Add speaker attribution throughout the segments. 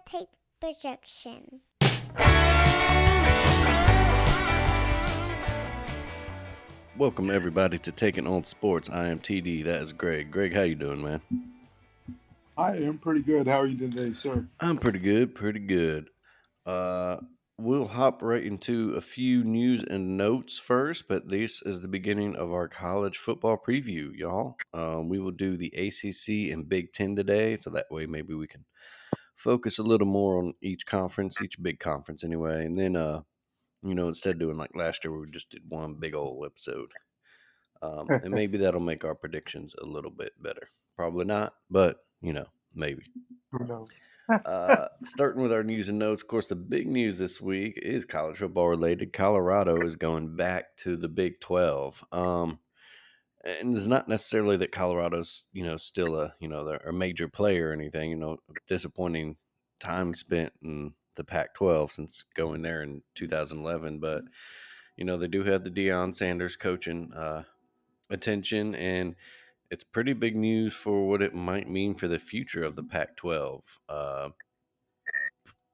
Speaker 1: take projection.
Speaker 2: Welcome everybody to Taking on Sports. I am TD. That is Greg. Greg, how you doing, man?
Speaker 3: I am pretty good. How are you today, sir?
Speaker 2: I'm pretty good, pretty good. Uh, we'll hop right into a few news and notes first, but this is the beginning of our college football preview, y'all. We will do the ACC and Big Ten today, so that way maybe we can focus a little more on each conference, each big conference anyway, and then instead of doing like last year where we just did one big old episode. And maybe that'll make our predictions a little bit better. Probably not, but maybe.
Speaker 3: Who knows?
Speaker 2: Starting with our news and notes, of course, the big news this week is college football related. Colorado is going back to the Big 12. And it's not necessarily that Colorado's, still they're a major player or anything. Disappointing time spent in the Pac-12 since going there in 2011, but they do have the Deion Sanders coaching attention, and it's pretty big news for what it might mean for the future of the Pac-12.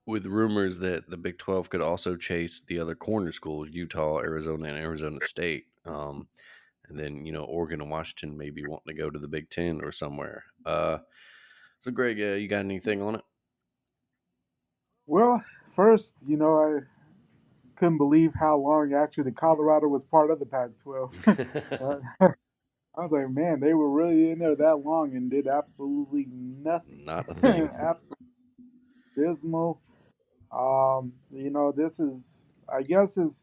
Speaker 2: With rumors that the Big 12 could also chase the other corner schools, Utah, Arizona, and Arizona State. And then, Oregon and Washington maybe wanting to go to the Big 10 or somewhere. So, Greg, you got anything on it?
Speaker 3: Well, first, I couldn't believe how long actually the Colorado was part of the Pac-12. I was like, man, they were really in there that long and did absolutely nothing.
Speaker 2: Not a thing.
Speaker 3: Absolutely dismal. This is, I guess, is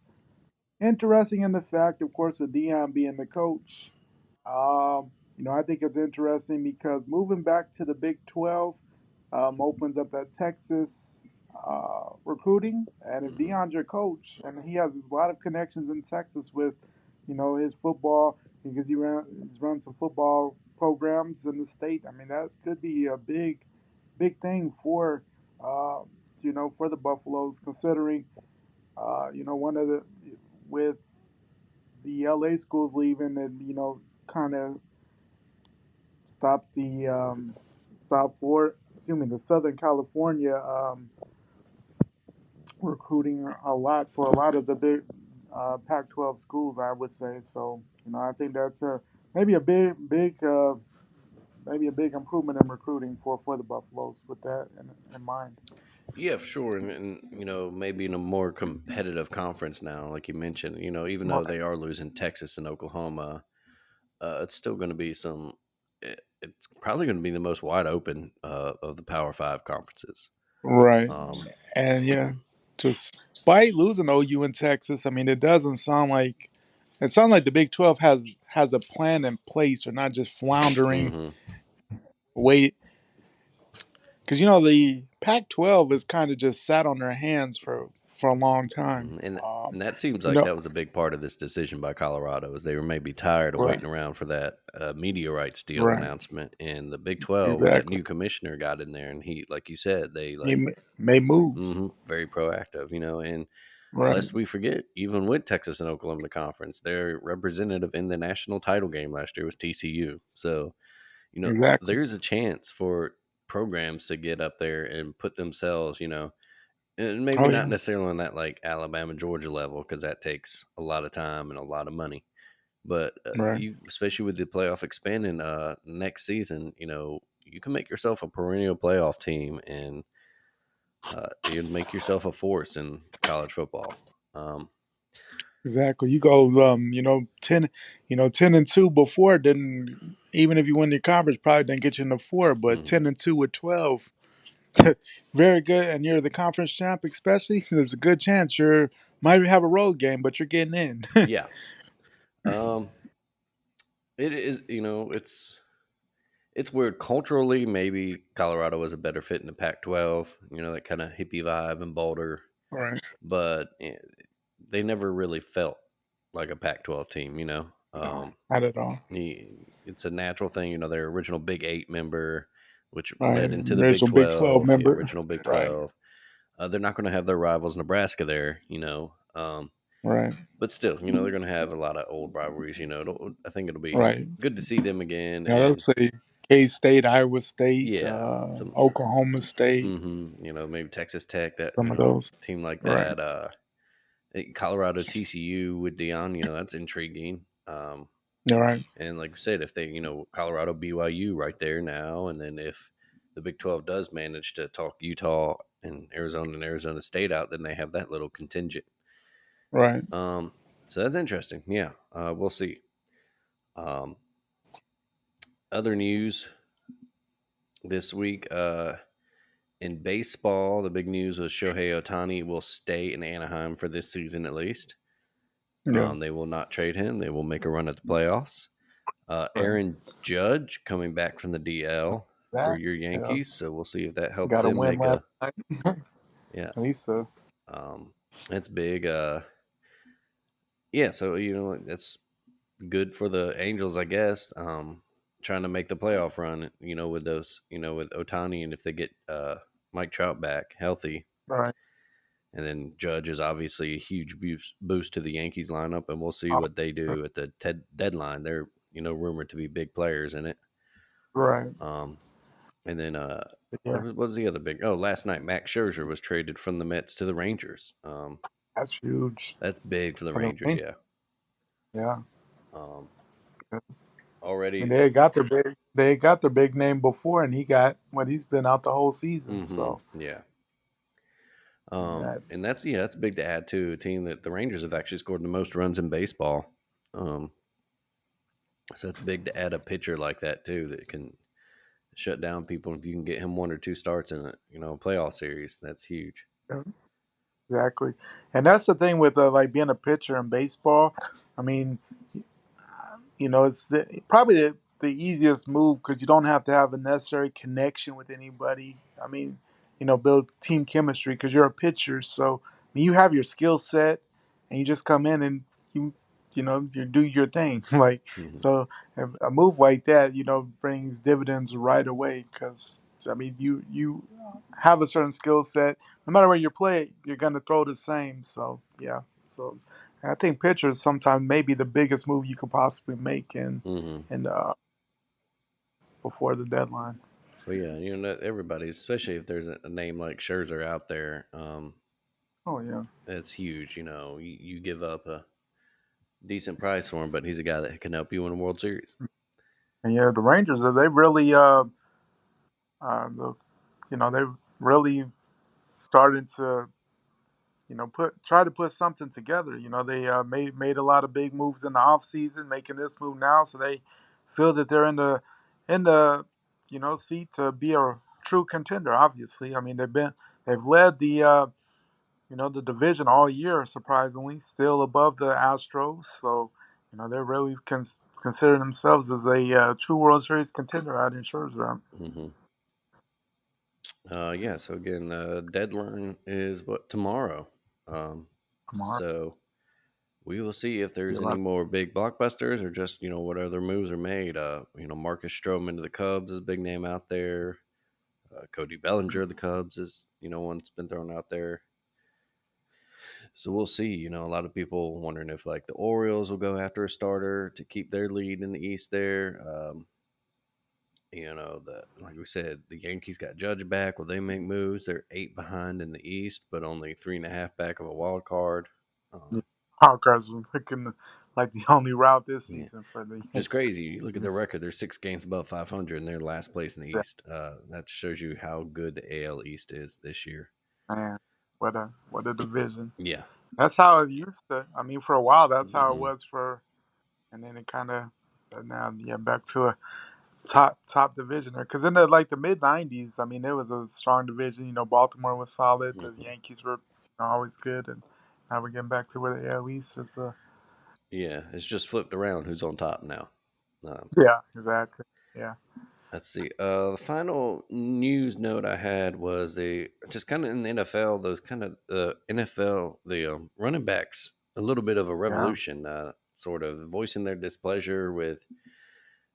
Speaker 3: interesting in the fact, of course, with Dion being the coach. I think it's interesting because moving back to the Big 12 opens up that Texas recruiting. And if Deion's your coach, and he has a lot of connections in Texas with, his football, because he's run some football programs in the state. I mean, that could be a big thing uh, for the Buffaloes, considering, one of the with the LA schools leaving, and kind of stops the South Florida, assuming the Southern California recruiting a lot for a lot of the big Pac-12 schools, I would say. So, I think that's maybe a maybe a big improvement in recruiting for the Buffaloes with that in mind.
Speaker 2: Yeah, for sure. And maybe in a more competitive conference now, like you mentioned, even though
Speaker 3: Right.
Speaker 2: they are losing Texas and Oklahoma, it's still going to be it's probably going to be the most wide open of the Power Five conferences.
Speaker 3: Right.
Speaker 2: Um,
Speaker 3: And yeah, despite losing OU in Texas, I mean, it doesn't sound like the Big 12 has a plan in place, or not just floundering.
Speaker 2: hmm
Speaker 3: Wait, because the Pac-12 is kind of just sat on their hands for a long time.
Speaker 2: and that seems
Speaker 3: You
Speaker 2: like
Speaker 3: know,
Speaker 2: that was a big part of this decision by Colorado, is they were maybe tired of
Speaker 3: right,
Speaker 2: waiting around for that media rights deal
Speaker 3: right,
Speaker 2: announcement. And the Big 12 with that
Speaker 3: exactly.
Speaker 2: new commissioner got in there, and he, like you said, they
Speaker 3: He
Speaker 2: like
Speaker 3: made moves.
Speaker 2: very proactive, and
Speaker 3: Right.
Speaker 2: lest we forget, even with Texas and Oklahoma in the conference, their representative in the national title game last year was TCU. So,
Speaker 3: Exactly.
Speaker 2: there's a chance for programs to get up there and put themselves, and maybe
Speaker 3: Oh
Speaker 2: not
Speaker 3: yeah.
Speaker 2: necessarily on that like Alabama, Georgia level, because that takes a lot of time and a lot of money. But
Speaker 3: Right.
Speaker 2: you, especially with the playoff expanding next season, you can make yourself a perennial playoff team, and you'd make yourself a force in college football. Um,
Speaker 3: Exactly. You go, 10, 10-2 before didn't, even if you win the conference, probably didn't get you in the four, but
Speaker 2: mhm.
Speaker 3: 10-2 with 12, very good. And you're the conference champ, especially. There's a good chance you're might have a road game, but you're getting in.
Speaker 2: Yeah. Um, it is, it's weird culturally. Maybe Colorado was a better fit in the Pac-12. That kind of hippie vibe in Boulder,
Speaker 3: Right.
Speaker 2: but they never really felt like a Pac-12 team.
Speaker 3: No, not at all.
Speaker 2: It's a natural thing. Their original Big Eight member, which
Speaker 3: Right.
Speaker 2: led into the Big
Speaker 3: Original Big 12
Speaker 2: 12. Yeah,
Speaker 3: member.
Speaker 2: original Big
Speaker 3: Right.
Speaker 2: 12. They're not going to have their rivals Nebraska there.
Speaker 3: Right.
Speaker 2: But still, they're going to have a lot of old rivalries. I think it'll be
Speaker 3: Right.
Speaker 2: good to see them again.
Speaker 3: Yeah, I would
Speaker 2: And
Speaker 3: say. K State, Iowa State,
Speaker 2: Yeah, some
Speaker 3: Oklahoma State,
Speaker 2: maybe Texas Tech, that
Speaker 3: some of those.
Speaker 2: team like
Speaker 3: Right,
Speaker 2: that. Colorado TCU with Dion, that's intriguing.
Speaker 3: you're right,
Speaker 2: And like I said, if they, Colorado BYU right there now, and then if the Big 12 does manage to talk Utah and Arizona State out, then they have that little contingent.
Speaker 3: right.
Speaker 2: Um, so that's interesting. Yeah, we'll see. Um, other news this week, in baseball, the big news was Shohei Ohtani will stay in Anaheim for this season at least.
Speaker 3: Yeah,
Speaker 2: They will not trade him. They will make a run at the playoffs.
Speaker 3: right.
Speaker 2: Aaron Judge coming back from the DL for
Speaker 3: That,
Speaker 2: your
Speaker 3: yeah,
Speaker 2: Yankees, so we'll see if that helps
Speaker 3: got a
Speaker 2: him
Speaker 3: win
Speaker 2: make
Speaker 3: last
Speaker 2: a
Speaker 3: night.
Speaker 2: yeah.
Speaker 3: At least,
Speaker 2: That's big. Yeah, so that's good for the Angels, I guess. Trying to make the playoff run, with those, with Otani, and if they get Mike Trout back healthy,
Speaker 3: right.
Speaker 2: and then Judge is obviously a huge boost to the Yankees lineup, and we'll see
Speaker 3: Oh,
Speaker 2: what they do at the deadline. They're rumored to be big players in it.
Speaker 3: right.
Speaker 2: Um, and then
Speaker 3: Yeah,
Speaker 2: what was the other big? Oh, last night Max Scherzer was traded from the Mets to the Rangers.
Speaker 3: that's huge
Speaker 2: That's big for the
Speaker 3: for the
Speaker 2: Rangers,
Speaker 3: Rangers.
Speaker 2: yeah.
Speaker 3: Yeah,
Speaker 2: Um,
Speaker 3: 'cause, I mean,
Speaker 2: already,
Speaker 3: they got their big name before, and he's been out the whole season. So
Speaker 2: yeah.
Speaker 3: that,
Speaker 2: And that's big to add to a team that the Rangers have actually scored the most runs in baseball. Um, so it's big to add a pitcher like that too that can shut down people. If you can get him one or two starts in a playoff series, that's huge.
Speaker 3: yeah, exactly, and that's the thing with like being a pitcher in baseball. I mean, it's probably the easiest move because you don't have to have a necessary connection with anybody. I mean, build team chemistry because you're a pitcher. So I mean, you have your skill set, and you just come in and you do your thing. Like
Speaker 2: hmm
Speaker 3: so, a move like that, brings dividends right away because I mean, you have a certain skill set. No matter where you play, you're gonna throw the same. So yeah, so. I think pitchers sometimes may be the biggest move you could possibly make
Speaker 2: hmm
Speaker 3: in before the deadline.
Speaker 2: Well, yeah, everybody, especially if there's a name like Scherzer out there,
Speaker 3: Oh yeah,
Speaker 2: that's huge. You give up a decent price for him, but he's a guy that can help you win a World Series.
Speaker 3: and yeah, the Rangers they really the, they really started to put try to put something together. They made a lot of big moves in the off season, making this move now, so they feel that they're in the seat to be a true contender. Obviously, I mean they've led the division all year, surprisingly, still above the Astros. So, they're really considering themselves as a true World Series contender out in Scherzer.
Speaker 2: hmm Yeah. So again, the deadline is tomorrow. Um,
Speaker 3: Tomorrow,
Speaker 2: so we will see if
Speaker 3: be
Speaker 2: there's
Speaker 3: a
Speaker 2: any
Speaker 3: lot.
Speaker 2: more big blockbusters or just what other moves are made. Marcus Stroman to the Cubs is a big name out there. Cody Bellinger of the Cubs is one that's been thrown out there. So we'll see. A lot of people wondering if like the Orioles will go after a starter to keep their lead in the East there. That like we said, the Yankees got Judge back. Will they make moves? They're 8 behind in the East, but only 3.5 back of a wild card.
Speaker 3: Yeah.
Speaker 2: Um,
Speaker 3: Hawkeyes were looking like the only route this
Speaker 2: yeah,
Speaker 3: season for the
Speaker 2: just crazy. You look at their
Speaker 3: Yankees.
Speaker 2: record; they're 6 games above 500, and they're last place in the
Speaker 3: Yeah,
Speaker 2: East. That shows you how good the AL East is this year.
Speaker 3: man, what a division.
Speaker 2: Yeah.
Speaker 3: That's how it used to. I mean, for a while, that's how it
Speaker 2: hmm
Speaker 3: was and then it kind of now yeah back to a top division there because in the mid '90s, I mean, it was a strong division. Baltimore was solid. The
Speaker 2: hmm
Speaker 3: Yankees were always good, and now we're getting back to where the AL East is.
Speaker 2: Yeah, it's just flipped around. Who's on top now? Um,
Speaker 3: Yeah, exactly. Yeah,
Speaker 2: Let's see. The final news note I had was the just kind of in the NFL, those kind of NFL, the running backs, a little bit of a
Speaker 3: yeah,
Speaker 2: revolution, sort of voicing their displeasure with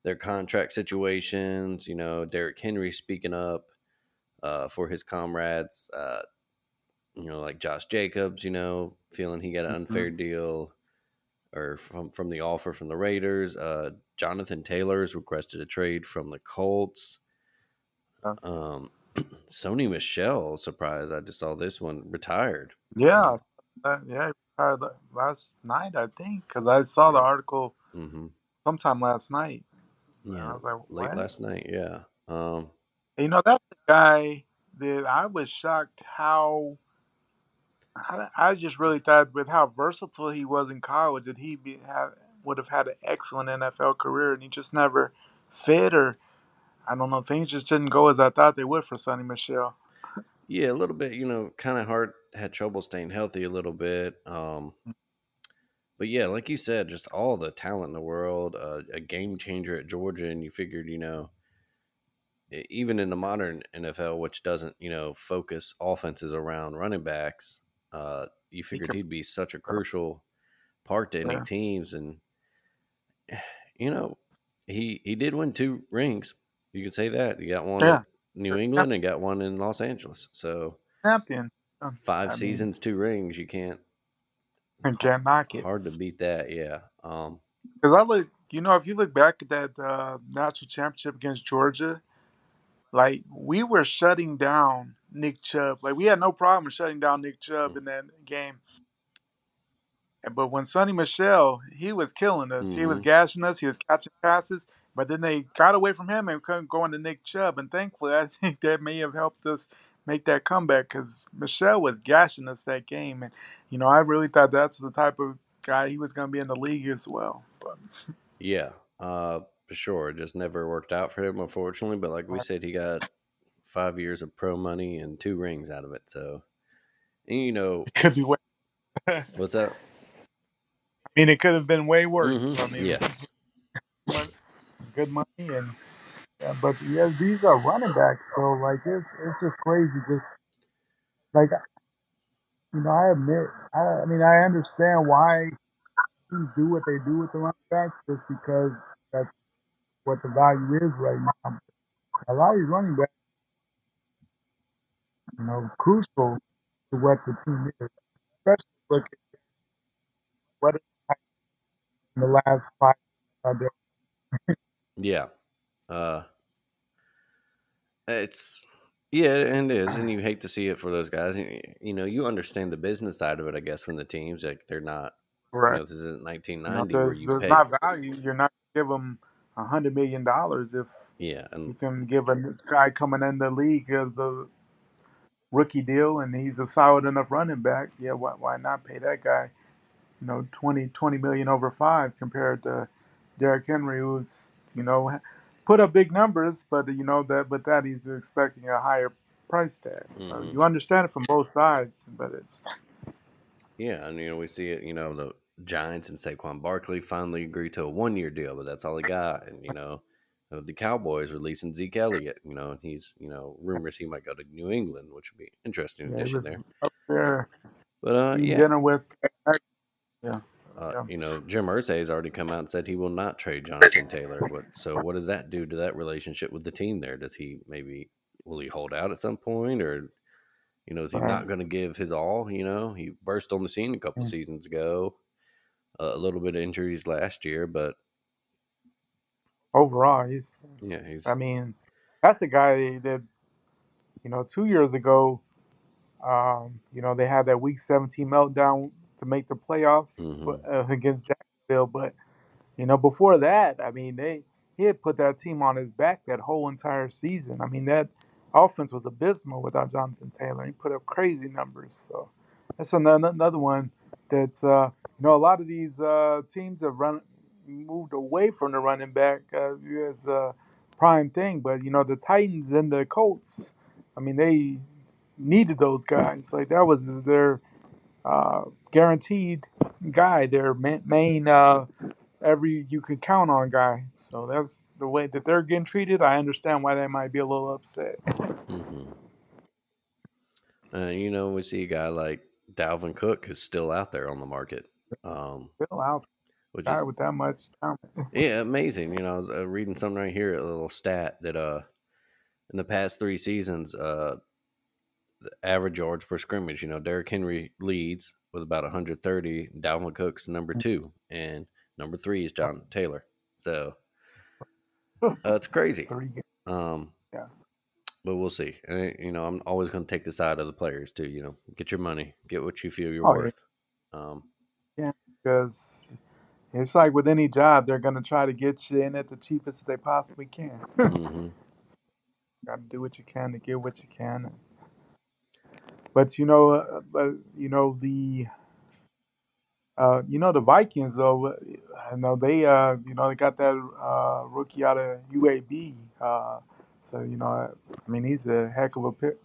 Speaker 2: their contract situations. Derrick Henry speaking up for his comrades, like Josh Jacobs, feeling he got an
Speaker 3: hmm
Speaker 2: unfair deal. or from the offer from the Raiders. Jonathan Taylor's requested a trade from the Colts.
Speaker 3: Uh,
Speaker 2: Um, Sony Michelle, surprise! I just saw this one retired.
Speaker 3: yeah, yeah, he retired last night, I think, because I saw the
Speaker 2: Yeah.
Speaker 3: article
Speaker 2: Hmm.
Speaker 3: sometime last night. And I
Speaker 2: Yeah.
Speaker 3: was like,
Speaker 2: Late
Speaker 3: what?
Speaker 2: last night. Yeah.
Speaker 3: That's the guy that I was shocked how. I just really thought with how versatile he was in college that would have had an excellent NFL career, and he just never fit, or I don't know, things just didn't go as I thought they would for Sonny Michelle.
Speaker 2: Yeah, a little bit. Kind of hard. Had trouble staying healthy a little bit. But yeah, like you said, just all the talent in the world. A game changer at Georgia, and you figured, even in the modern NFL, which doesn't, focus offenses around running backs, you
Speaker 3: He
Speaker 2: figured
Speaker 3: can,
Speaker 2: he'd be such a crucial part to any
Speaker 3: yeah,
Speaker 2: teams. And you know, he did win two rings. You could say that he got one at
Speaker 3: yeah,
Speaker 2: New England and got one in Los Angeles. So
Speaker 3: champion.
Speaker 2: five
Speaker 3: I mean,
Speaker 2: seasons, two rings. You can't
Speaker 3: and can't knock it.
Speaker 2: hard to beat that. Yeah.
Speaker 3: Because if you look back at that national championship against Georgia, like we were shutting down Nick Chubb. Like we had no problem shutting down Nick Chubb in that game. But when Sonny Michelle, he was killing us. He was
Speaker 2: Mm-hmm.
Speaker 3: gashing us. He was catching passes. But then they got away from him and couldn't go into Nick Chubb. And thankfully, I think that may have helped us make that comeback because Michelle was gashing us that game. And, I really thought that's the type of guy he was going to be in the league as well. But,
Speaker 2: Yeah. For sure. It just never worked out for him, unfortunately. But like we said, he got 5 years of pro money and two rings out of it. So, and
Speaker 3: it could be way. I
Speaker 2: what's that?
Speaker 3: mean, it could have been way worse. I
Speaker 2: Mm-hmm.
Speaker 3: mean,
Speaker 2: Yes.
Speaker 3: good money and yeah, but yeah, these are running backs, so like it's just crazy. Just like I admit, I mean, I understand why teams do what they do with the running backs, just because that's what the value is right now. A lot of these running backs, crucial to what the team is, especially look at what it's like in the last 5 years.
Speaker 2: Yeah. Uh, it's yeah, and it is, and you hate to see it for those guys. You understand the business side of it, I guess, from the teams. Like they're not,
Speaker 3: Right.
Speaker 2: this isn't 1990 where you
Speaker 3: There's
Speaker 2: pay.
Speaker 3: not value. You're not gonna give them $100 million if
Speaker 2: Yeah,
Speaker 3: you
Speaker 2: and
Speaker 3: can give a guy coming in the league the rookie deal and he's a solid enough running back. Yeah, why not pay that guy, 20 million over 5 compared to Derrick Henry, who's, put up big numbers, but that he's expecting a higher price tag. So
Speaker 2: hmm
Speaker 3: you understand it from both sides, but it's
Speaker 2: yeah, and we see it. The Giants and Saquon Barkley finally agreed to a 1 year deal, but that's all he got. And the Cowboys releasing Zeke Elliott. And he's rumors he might go to New England, which would be an interesting
Speaker 3: yeah, he
Speaker 2: addition
Speaker 3: was
Speaker 2: there.
Speaker 3: up there
Speaker 2: But
Speaker 3: eating
Speaker 2: yeah,
Speaker 3: dinner with yeah. Yeah.
Speaker 2: Jim Irsay has already come out and said he will not trade Jonathan Taylor. What does that do to that relationship with the team there? Does he maybe will he hold out at some point, or is he
Speaker 3: Right.
Speaker 2: not going to give his all? He burst on the scene a couple
Speaker 3: Mm.
Speaker 2: seasons ago, a little bit of injuries last year, but
Speaker 3: Overall,
Speaker 2: yeah,
Speaker 3: I
Speaker 2: he's
Speaker 3: mean, that's the guy that 2 years ago. They had that Week 17 meltdown to make the playoffs,
Speaker 2: hmm
Speaker 3: but against Jacksonville. But before that, I mean, he had put that team on his back that whole entire season. I mean, that offense was abysmal without Jonathan Taylor. He put up crazy numbers. So that's another one that's a lot of these teams have moved away from the running back as a prime thing. But the Titans and the Colts, I mean, they needed those guys. Like that was their guaranteed guy, their main every you can count on guy. So that's the way that they're getting treated. I understand why they might be a little upset.
Speaker 2: hmm we see a guy like Dalvin Cook who's still out there on the market, um,
Speaker 3: Still out
Speaker 2: which
Speaker 3: guy
Speaker 2: is
Speaker 3: with that much talent.
Speaker 2: yeah amazing. I was reading something right here, a little stat that in the past 3 seasons, average yards per scrimmage. Derrick Henry leads with about 130. Dalvin Cook's number two, and number three is John Taylor. So it's crazy.
Speaker 3: 3 games.
Speaker 2: Um,
Speaker 3: Yeah.
Speaker 2: but we'll see. And, I'm always going to take the side of the players too. Get your money, get what you feel you're
Speaker 3: Oh yeah.
Speaker 2: worth. Um,
Speaker 3: Yeah. Because it's like with any job, they're gonna try to get you in at the cheapest they possibly can.
Speaker 2: hmm
Speaker 3: Got to do what you can to get what you can. But the Vikings though. I know they got that rookie out of UAB. So I mean, he's a heck of a pick,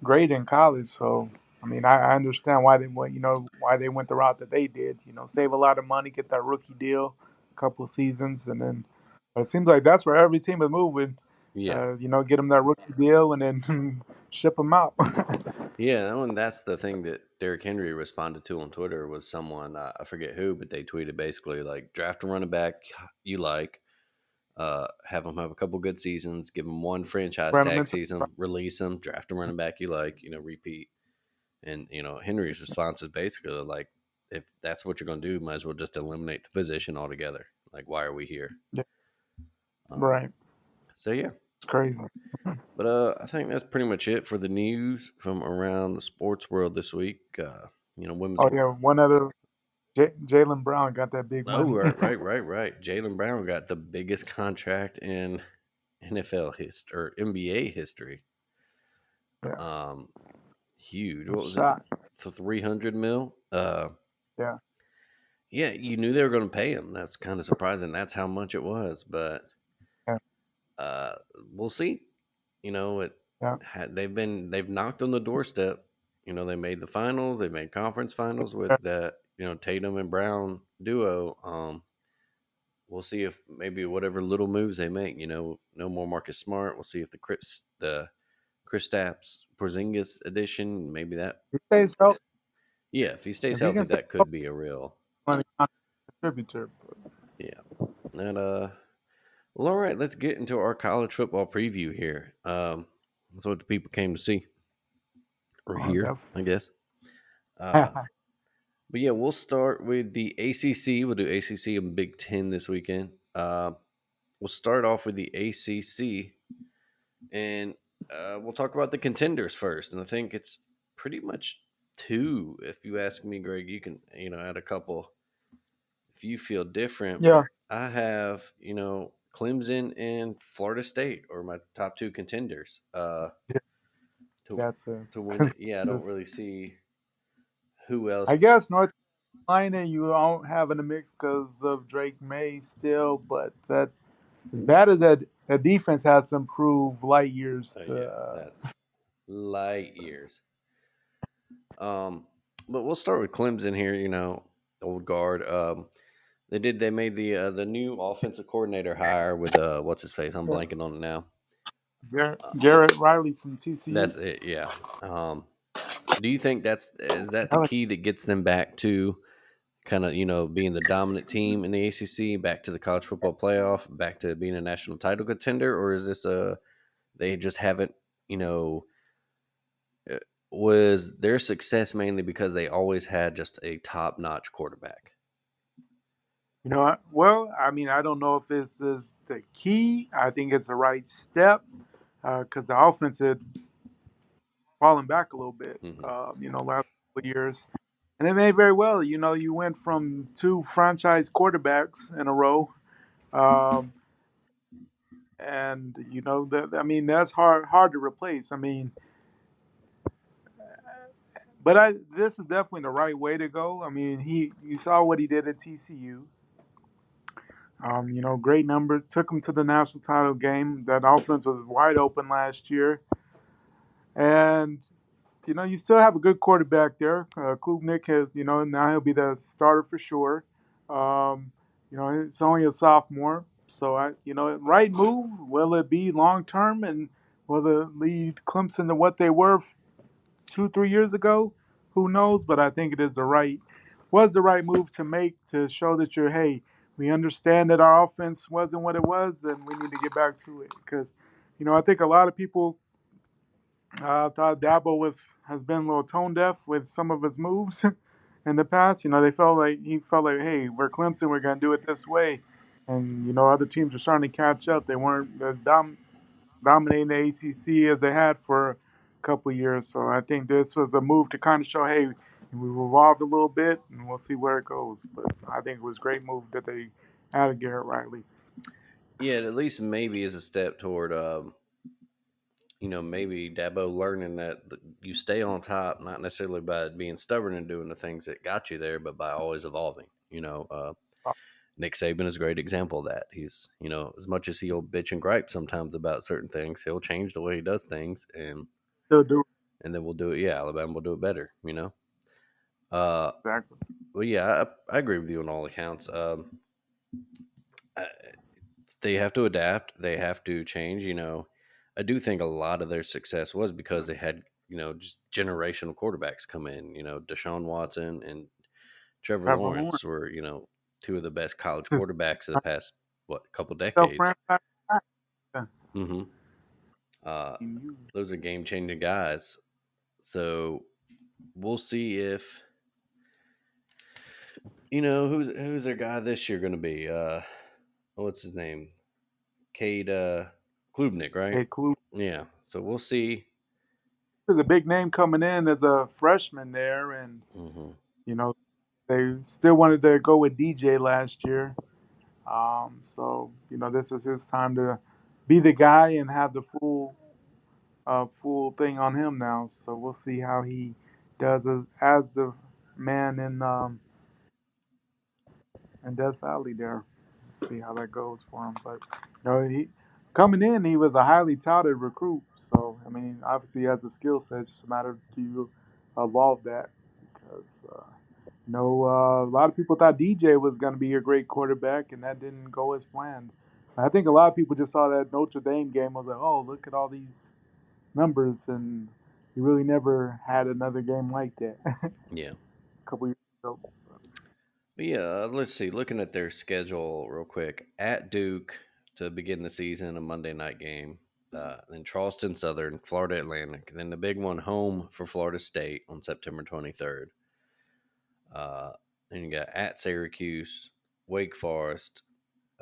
Speaker 3: great in college. So I mean, I understand why they went, why they went the route that they did. Save a lot of money, get that rookie deal, a couple of seasons, and then it seems like that's where every team is moving.
Speaker 2: yeah,
Speaker 3: Get them that rookie deal and then ship them out.
Speaker 2: yeah. That's the thing that Derrick Henry responded to on Twitter was someone I forget who, but they tweeted basically like draft a running back you like. Have them have a couple good seasons, give them one franchise
Speaker 3: Run them
Speaker 2: tag
Speaker 3: into
Speaker 2: season, release them, draft a running back you like, repeat. And Henry's response is basically like, if that's what you're going to do, might as well just eliminate the position altogether. Like, why are we here?
Speaker 3: yeah,
Speaker 2: Um,
Speaker 3: right.
Speaker 2: so yeah,
Speaker 3: It's crazy.
Speaker 2: but I think that's pretty much it for the news from around the sports world this week. Women's.
Speaker 3: Oh yeah, one other Jalen Brown got that big
Speaker 2: Oh,
Speaker 3: money.
Speaker 2: right. Jalen Brown got the biggest contract in NFL history or NBA history.
Speaker 3: Yeah,
Speaker 2: Um, huge.
Speaker 3: I'm
Speaker 2: What was it
Speaker 3: shocked.
Speaker 2: for 300 mil?
Speaker 3: Yeah,
Speaker 2: Yeah, you knew they were going to pay him. That's kind of surprising. That's how much it was, but
Speaker 3: yeah,
Speaker 2: uh, we'll see. It
Speaker 3: yeah.
Speaker 2: they've knocked on the doorstep. They made the finals. They made conference finals with that Tatum and Brown duo. We'll see if maybe whatever little moves they make. No more Marcus Smart. We'll see if the Kristaps Porzingis edition, maybe that.
Speaker 3: He stays healthy.
Speaker 2: Yeah, if he stays
Speaker 3: If he
Speaker 2: healthy,
Speaker 3: can stay
Speaker 2: that could
Speaker 3: healthy,
Speaker 2: be a real.
Speaker 3: money contributor.
Speaker 2: Yeah. And well, all right, let's get into our college football preview here. That's what the people came to see or
Speaker 3: Oh,
Speaker 2: hear, I guess. Uh,
Speaker 3: definitely.
Speaker 2: but yeah, we'll start with the ACC. We'll do ACC and Big Ten this weekend. We'll start off with the ACC, and we'll talk about the contenders first. And I think it's pretty much two. If you ask me, Greg, you can add a couple if you feel different.
Speaker 3: Yeah,
Speaker 2: But I have Clemson and Florida State are my top two contenders. To
Speaker 3: that's a
Speaker 2: to win it. Yeah, I don't
Speaker 3: consensus.
Speaker 2: really see who else.
Speaker 3: I guess North Carolina you don't have in the mix because of Drake May still, but that as bad as that defense has improved light years
Speaker 2: Oh
Speaker 3: to.
Speaker 2: yeah, that's light years. Um, but we'll start with Clemson here. Old guard. They made the new offensive coordinator hire with what's his face? I'm
Speaker 3: Yeah.
Speaker 2: blanking on it now. Uh,
Speaker 3: Garrett Riley from TCU.
Speaker 2: that's it. Yeah. Do you think is that the
Speaker 3: I like,
Speaker 2: key that gets them back to kind of being the dominant team in the ACC, back to the college football playoff, back to being a national title contender, or is this they just haven't you know uh, was their success mainly because they always had just a top notch quarterback?
Speaker 3: well, I mean, I don't know if this is the key. I think it's the right step because the offense had fallen back a little bit,
Speaker 2: hmm
Speaker 3: last couple of years. And it may very well, you went from two franchise quarterbacks in a row. Um, and that I mean that's hard to replace. I mean, but this is definitely the right way to go. I mean, you saw what he did at TCU. Great number. Took him to the national title game. That offense was wide open last year, and you still have a good quarterback there. Klubnik has, now he'll be the starter for sure. Um, it's only a sophomore, so right move. Will it be long term, and will it lead Clemson to what they were 2, 3 years ago? Who knows? But I think it is the right move to make to show that hey, we understand that our offense wasn't what it was, and we need to get back to it because, I think a lot of people I thought Dabo has been a little tone deaf with some of his moves in the past. They felt like he felt like, hey, we're Clemson, we're gonna do it this way, and other teams are starting to catch up. They weren't as dominating the ACC as they had for a couple of years. So I think this was a move to kind of show, hey, we've evolved a little bit, and we'll see where it goes. But I think it was a great move that they added Garrett Riley.
Speaker 2: Yeah, it at least maybe is a step toward maybe Dabo learning that you stay on top, not necessarily by being stubborn and doing the things that got you there, but by always evolving. Nick Saban is a great example of that. He's, as much as he'll bitch and gripe sometimes about certain things, he'll change the way he does things,
Speaker 3: Still do
Speaker 2: and then we'll do it. Yeah, Alabama will do it better. Uh,
Speaker 3: exactly.
Speaker 2: well, yeah, I agree with you on all accounts. I, they have to adapt. They have to change. I do think a lot of their success was because they had just generational quarterbacks come in. Deshaun Watson and Trevor
Speaker 3: Trevor Lawrence,
Speaker 2: Lawrence were two of the best college quarterbacks of the past couple
Speaker 3: self
Speaker 2: decades.
Speaker 3: franchise.
Speaker 2: hmm Uh,
Speaker 3: You
Speaker 2: those are game changing guys. So we'll see if who's their guy this year going to be. What's his name? Cade Klubnik, right?
Speaker 3: Hey, Clue.
Speaker 2: Yeah. So we'll see.
Speaker 3: There's a big name coming in as a freshman there, and
Speaker 2: hmm
Speaker 3: you know they still wanted to go with DJ last year. So this is his time to be the guy and have the full thing on him now. So we'll see how he does as the man in Death Valley there. See how that goes for him. But he coming in, he was a highly touted recruit. So I mean, obviously he has a skill set. It's just a matter of do you evolve that because. A lot of people thought DJ was going to be a great quarterback, and that didn't go as planned. I think a lot of people just saw that Notre Dame game. Was like, oh, look at all these numbers, and he really never had another game like that a
Speaker 2: Yeah.
Speaker 3: couple years ago.
Speaker 2: But yeah, let's see. Looking at their schedule real quick. At Duke to begin the season, a Monday night game. Then Charleston Southern, Florida Atlantic. Then the big one home for Florida State on September 23rd. Uh, then you got at Syracuse, Wake Forest,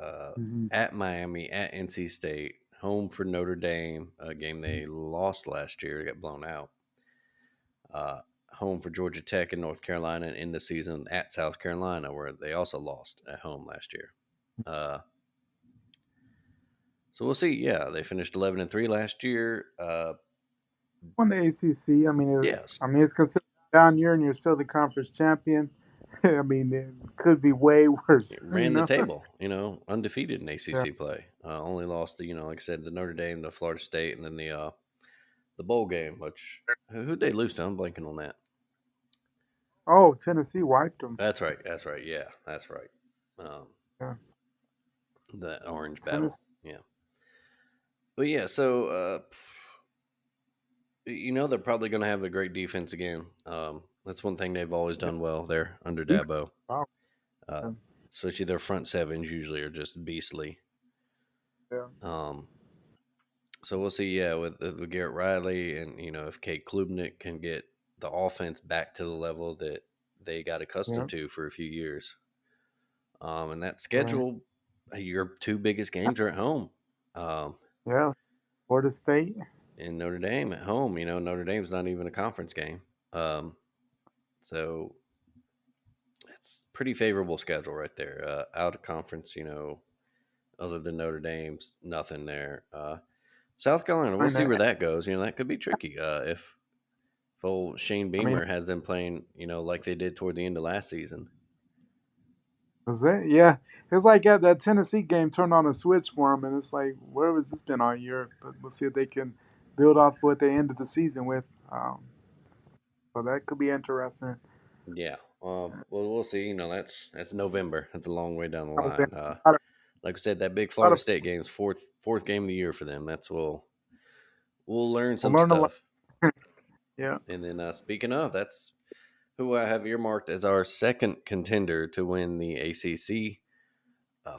Speaker 3: Mm-hmm.
Speaker 2: at Miami, at NC State, home for Notre Dame, a game they lost last year, got blown out. Uh, Home for Georgia Tech in North Carolina, and in the season at South Carolina, where they also lost at home last year. Uh, so we'll see. Yeah, they finished 11-3 last year.
Speaker 3: On the ACC,
Speaker 2: Yes,
Speaker 3: it's considered a down year, and you're still the conference champion. I mean, it could be way worse.
Speaker 2: it ran the table. Undefeated in
Speaker 3: Yeah.
Speaker 2: ACC play. Only lost the like I said, the Notre Dame, the Florida State, and then the bowl game. Which who'd they lose to? I'm blanking on that.
Speaker 3: Oh, Tennessee wiped them.
Speaker 2: That's right. That's right. Yeah, that's right. Um,
Speaker 3: Yeah.
Speaker 2: the Orange Battle.
Speaker 3: Tennessee.
Speaker 2: Yeah. But yeah, so they're probably going to have a great defense again. That's one thing they've always
Speaker 3: Yeah.
Speaker 2: done well there under
Speaker 3: Defense.
Speaker 2: Dabo.
Speaker 3: Wow.
Speaker 2: Uh,
Speaker 3: Yeah.
Speaker 2: Especially their front sevens usually are just beastly.
Speaker 3: Yeah.
Speaker 2: Um, so we'll see. Yeah, with Garrett Riley and if Kate Klubnik can get the offense back to the level that they got
Speaker 3: Yeah.
Speaker 2: accustomed to for a few years. And that
Speaker 3: Right.
Speaker 2: schedule, your two biggest games are at home. Um,
Speaker 3: Yeah. Florida State.
Speaker 2: in Notre Dame at home. Notre Dame's not even a conference game. Um, so it's pretty favorable schedule right there. Out of conference, other than Notre Dame's, nothing there. South Carolina, we'll
Speaker 3: I mean,
Speaker 2: see where that goes. That could be tricky. If old Shane
Speaker 3: I mean,
Speaker 2: Beamer has them playing, like they did toward the end of last season.
Speaker 3: was it? Yeah, it's like that Tennessee game turned on a switch for them, and it's like, where has this been all year? But we'll see if they can build off what they ended the season with. So that could be interesting.
Speaker 2: Yeah. Well, we'll see. That's November. That's a long way down the
Speaker 3: I was saying,
Speaker 2: line.
Speaker 3: a lot of,
Speaker 2: Like I said, that big
Speaker 3: a lot
Speaker 2: Florida
Speaker 3: of
Speaker 2: State game is fourth game of the year for them. We'll learn
Speaker 3: we'll
Speaker 2: some
Speaker 3: learn a lot.
Speaker 2: stuff.
Speaker 3: Yeah,
Speaker 2: And then speaking of, that's who I have earmarked as our second contender to win the ACC.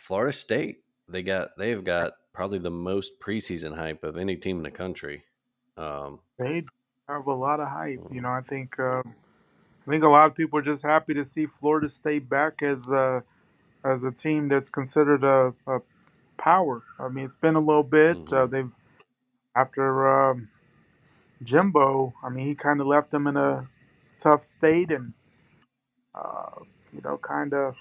Speaker 2: Florida State. They've got probably the most preseason hype of any team in the country.
Speaker 3: They have a lot of hype.
Speaker 2: Mhm.
Speaker 3: I think a lot of people are just happy to see Florida State back as a team that's considered a power. I mean, it's been a little bit.
Speaker 2: Mhm.
Speaker 3: They've after Jimbo. I mean, he kind of left them in a tough state, and uh, you know, kind of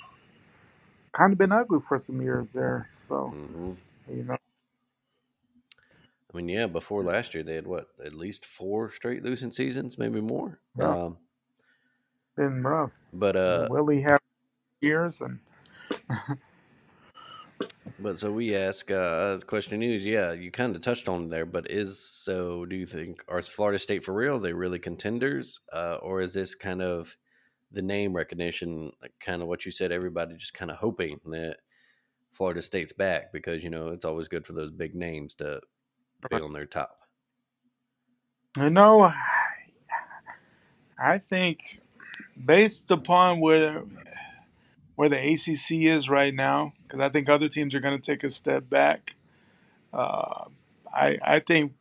Speaker 3: been ugly for some years there. So
Speaker 2: Mhm.
Speaker 3: you know,
Speaker 2: I mean, yeah, before last year they had what, at least 4 straight losing seasons, maybe more.
Speaker 3: yeah, been rough.
Speaker 2: But
Speaker 3: You know, Willie had years, and
Speaker 2: so we ask, the question is, yeah, you kind of touched on it there, but do you think, are Florida State for real? Are they really contenders? Or is this kind of the name recognition, like kind of what you said, everybody just kind of hoping that Florida State's back because, it's always good for those big names to be on their top.
Speaker 3: you know, I think based upon where the ACC is right now, because I think other teams are going to take a step back. Uh, I think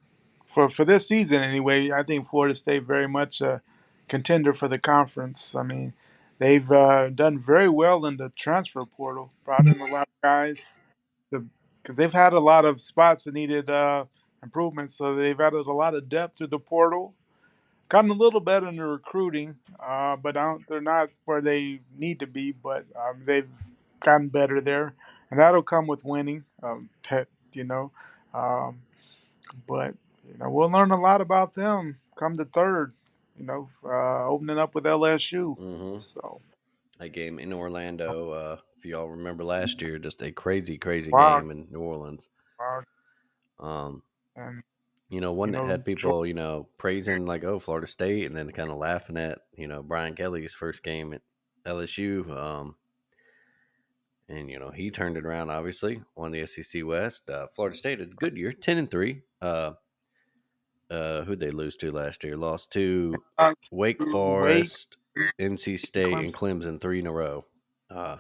Speaker 3: for this season anyway, I think Florida State very much a contender for the conference. I mean, they've done very well in the transfer portal, brought in a lot of guys, because they've had a lot of spots that needed improvements. So they've added a lot of depth to the portal. Gotten a little better in the recruiting, but they're not where they need to be. But they've gotten better there, and that'll come with winning. You know, um, but we'll learn a lot about them come the third. Opening up with LSU.
Speaker 2: Hmm.
Speaker 3: So
Speaker 2: That game in Orlando, if y'all remember last year, just a crazy, crazy
Speaker 3: wow,
Speaker 2: game in New Orleans.
Speaker 3: wow,
Speaker 2: Um,
Speaker 3: and
Speaker 2: One that had
Speaker 3: Georgia
Speaker 2: people, praising like, oh, Florida State, and then kind of laughing at, Brian Kelly's first game at LSU. And he turned it around. Obviously, won the SEC West. Florida State had a good year, 10-3. Who'd they lose to last year? Lost to Wake
Speaker 3: Wake,
Speaker 2: Forest, NC State, and
Speaker 3: Clemson.
Speaker 2: Clemson 3 in a row. In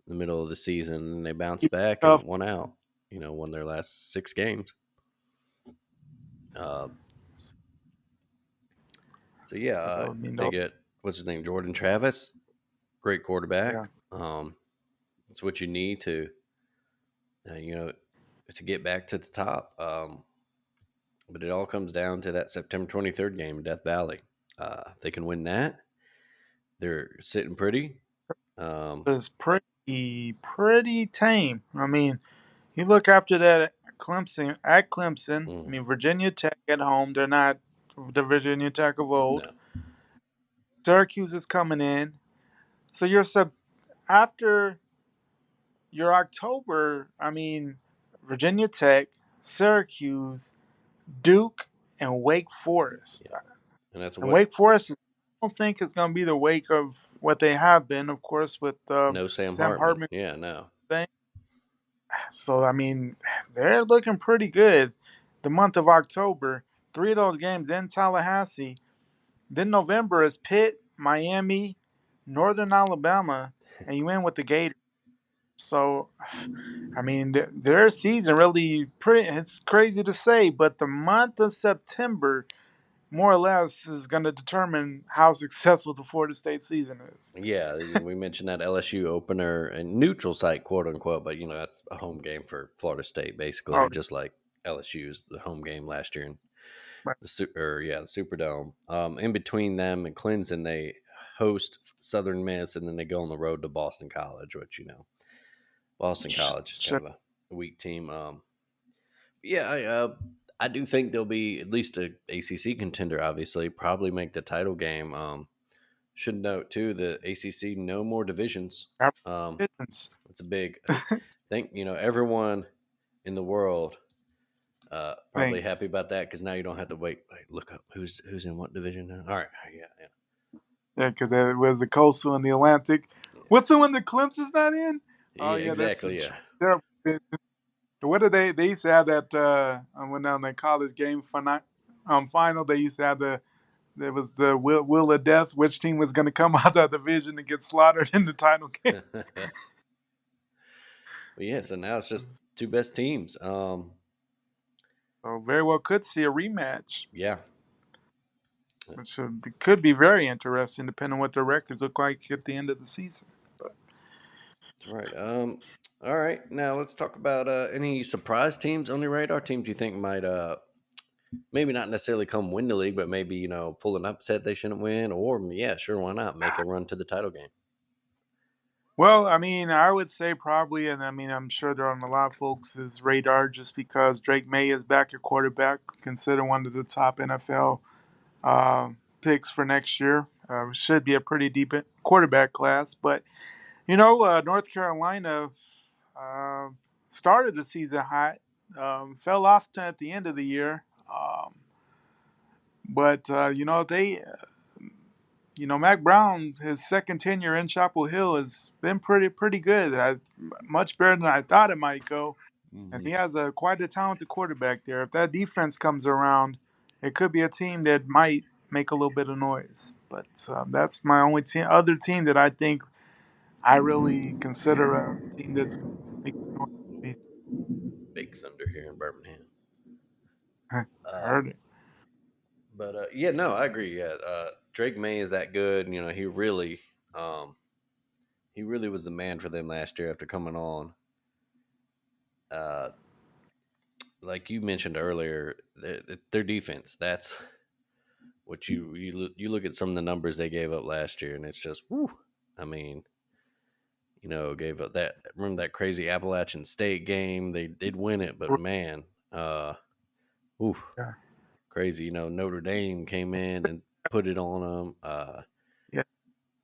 Speaker 2: the middle of the season, and they bounced back and
Speaker 3: Tough.
Speaker 2: won out. Won their last 6 games. Uh, so yeah,
Speaker 3: I mean,
Speaker 2: they get, what's his name, Jordan Travis, great quarterback.
Speaker 3: yeah.
Speaker 2: It's what you need to, uh, you know, to get back to the top. But it all comes down to that September 23rd game in Death Valley. They can win that. They're sitting pretty. Um,
Speaker 3: Was pretty tame. I mean, you look after that Clemson at Clemson. I
Speaker 2: mhm,
Speaker 3: mean, Virginia Tech at home. They're not the Virginia Tech of old.
Speaker 2: no,
Speaker 3: Syracuse is coming in. So after your October. I mean, Virginia Tech, Syracuse, Duke, and Wake Forest.
Speaker 2: yeah, and that's
Speaker 3: And
Speaker 2: what,
Speaker 3: Wake Forest, I don't think it's going to be the wake of what they have been, of course, with
Speaker 2: no Sam
Speaker 3: Sam
Speaker 2: Hartman.
Speaker 3: Hartman
Speaker 2: Yeah, no,
Speaker 3: thing. So, I mean, they're looking pretty good. The month of October, three of those games in Tallahassee. Then November is Pitt, Miami, Northern Alabama, and you end with the Gators. So, I mean, their season really pretty. It's crazy to say, but the month of September, more or less, is going to determine how successful the Florida State season is.
Speaker 2: yeah. We mentioned that LSU opener and neutral site, quote unquote, but that's a home game for Florida State,
Speaker 3: Oh,
Speaker 2: basically, just like LSU's the home game last year in
Speaker 3: right.
Speaker 2: the Superdome. In between them and Clemson, they host Southern Miss, and then they go on the road to Boston College, which Boston College is kind of a weak team. Yeah, I do think they'll be at least a ACC contender. Obviously, probably make the title game. Should note too the ACC no more divisions. Um, it's a big. I think everyone in the world probably happy
Speaker 3: Thanks.
Speaker 2: about that because now you don't have to wait, look up who's in what division now. All right, yeah,
Speaker 3: Yeah, because there was the Coastal and the Atlantic.
Speaker 2: yeah,
Speaker 3: What's the one that Clemson's not in? Oh,
Speaker 2: yeah,
Speaker 3: yeah, that's a
Speaker 2: exactly, yeah.
Speaker 3: terrible. What did they used to have that when on the college game final? They used to have there was the will of death. Which team was going to come out of that division and get slaughtered in the title game?
Speaker 2: Well, yeah, so now it's just two best teams.
Speaker 3: So very well could see a rematch,
Speaker 2: Yeah,
Speaker 3: which could be very interesting depending on what their records look like at the end of the season. But
Speaker 2: that's right. All right. Now let's talk about any surprise teams on your radar. Teams you think might maybe not necessarily come win the league, but maybe pull an upset they shouldn't win, or yeah, sure, why not make a run to the title game?
Speaker 3: well, I mean, I would say probably, and I mean, I'm sure they're on a lot of folks' radar just because Drake May is back at quarterback, considered one of the top NFL picks for next year. Should be a pretty deep quarterback class, but North Carolina uh, started the season hot, fell off at the end of the year, but Mac Brown, his second tenure in Chapel Hill has been pretty good. Much better than I thought it might go, and
Speaker 2: Hmm.
Speaker 3: he has a quite a talented quarterback there. If that defense comes around, it could be a team that might make a little bit of noise. But that's my only other team that I think I really consider a team that's making noise.
Speaker 2: Big Thunder here in Birmingham.
Speaker 3: I
Speaker 2: Uh,
Speaker 3: heard it.
Speaker 2: but yeah, no, I agree. Yeah, Drake May is that good. Um, he really was the man for them last year after coming on. Uh, like you mentioned earlier, their defense. That's what you look at some of the numbers they gave up last year, and it's just, whew. I mean, gave up that. Remember that crazy Appalachian State game? They did win it, but man, ooh,
Speaker 3: Yeah,
Speaker 2: crazy. Notre Dame came in and put it on them.
Speaker 3: yeah.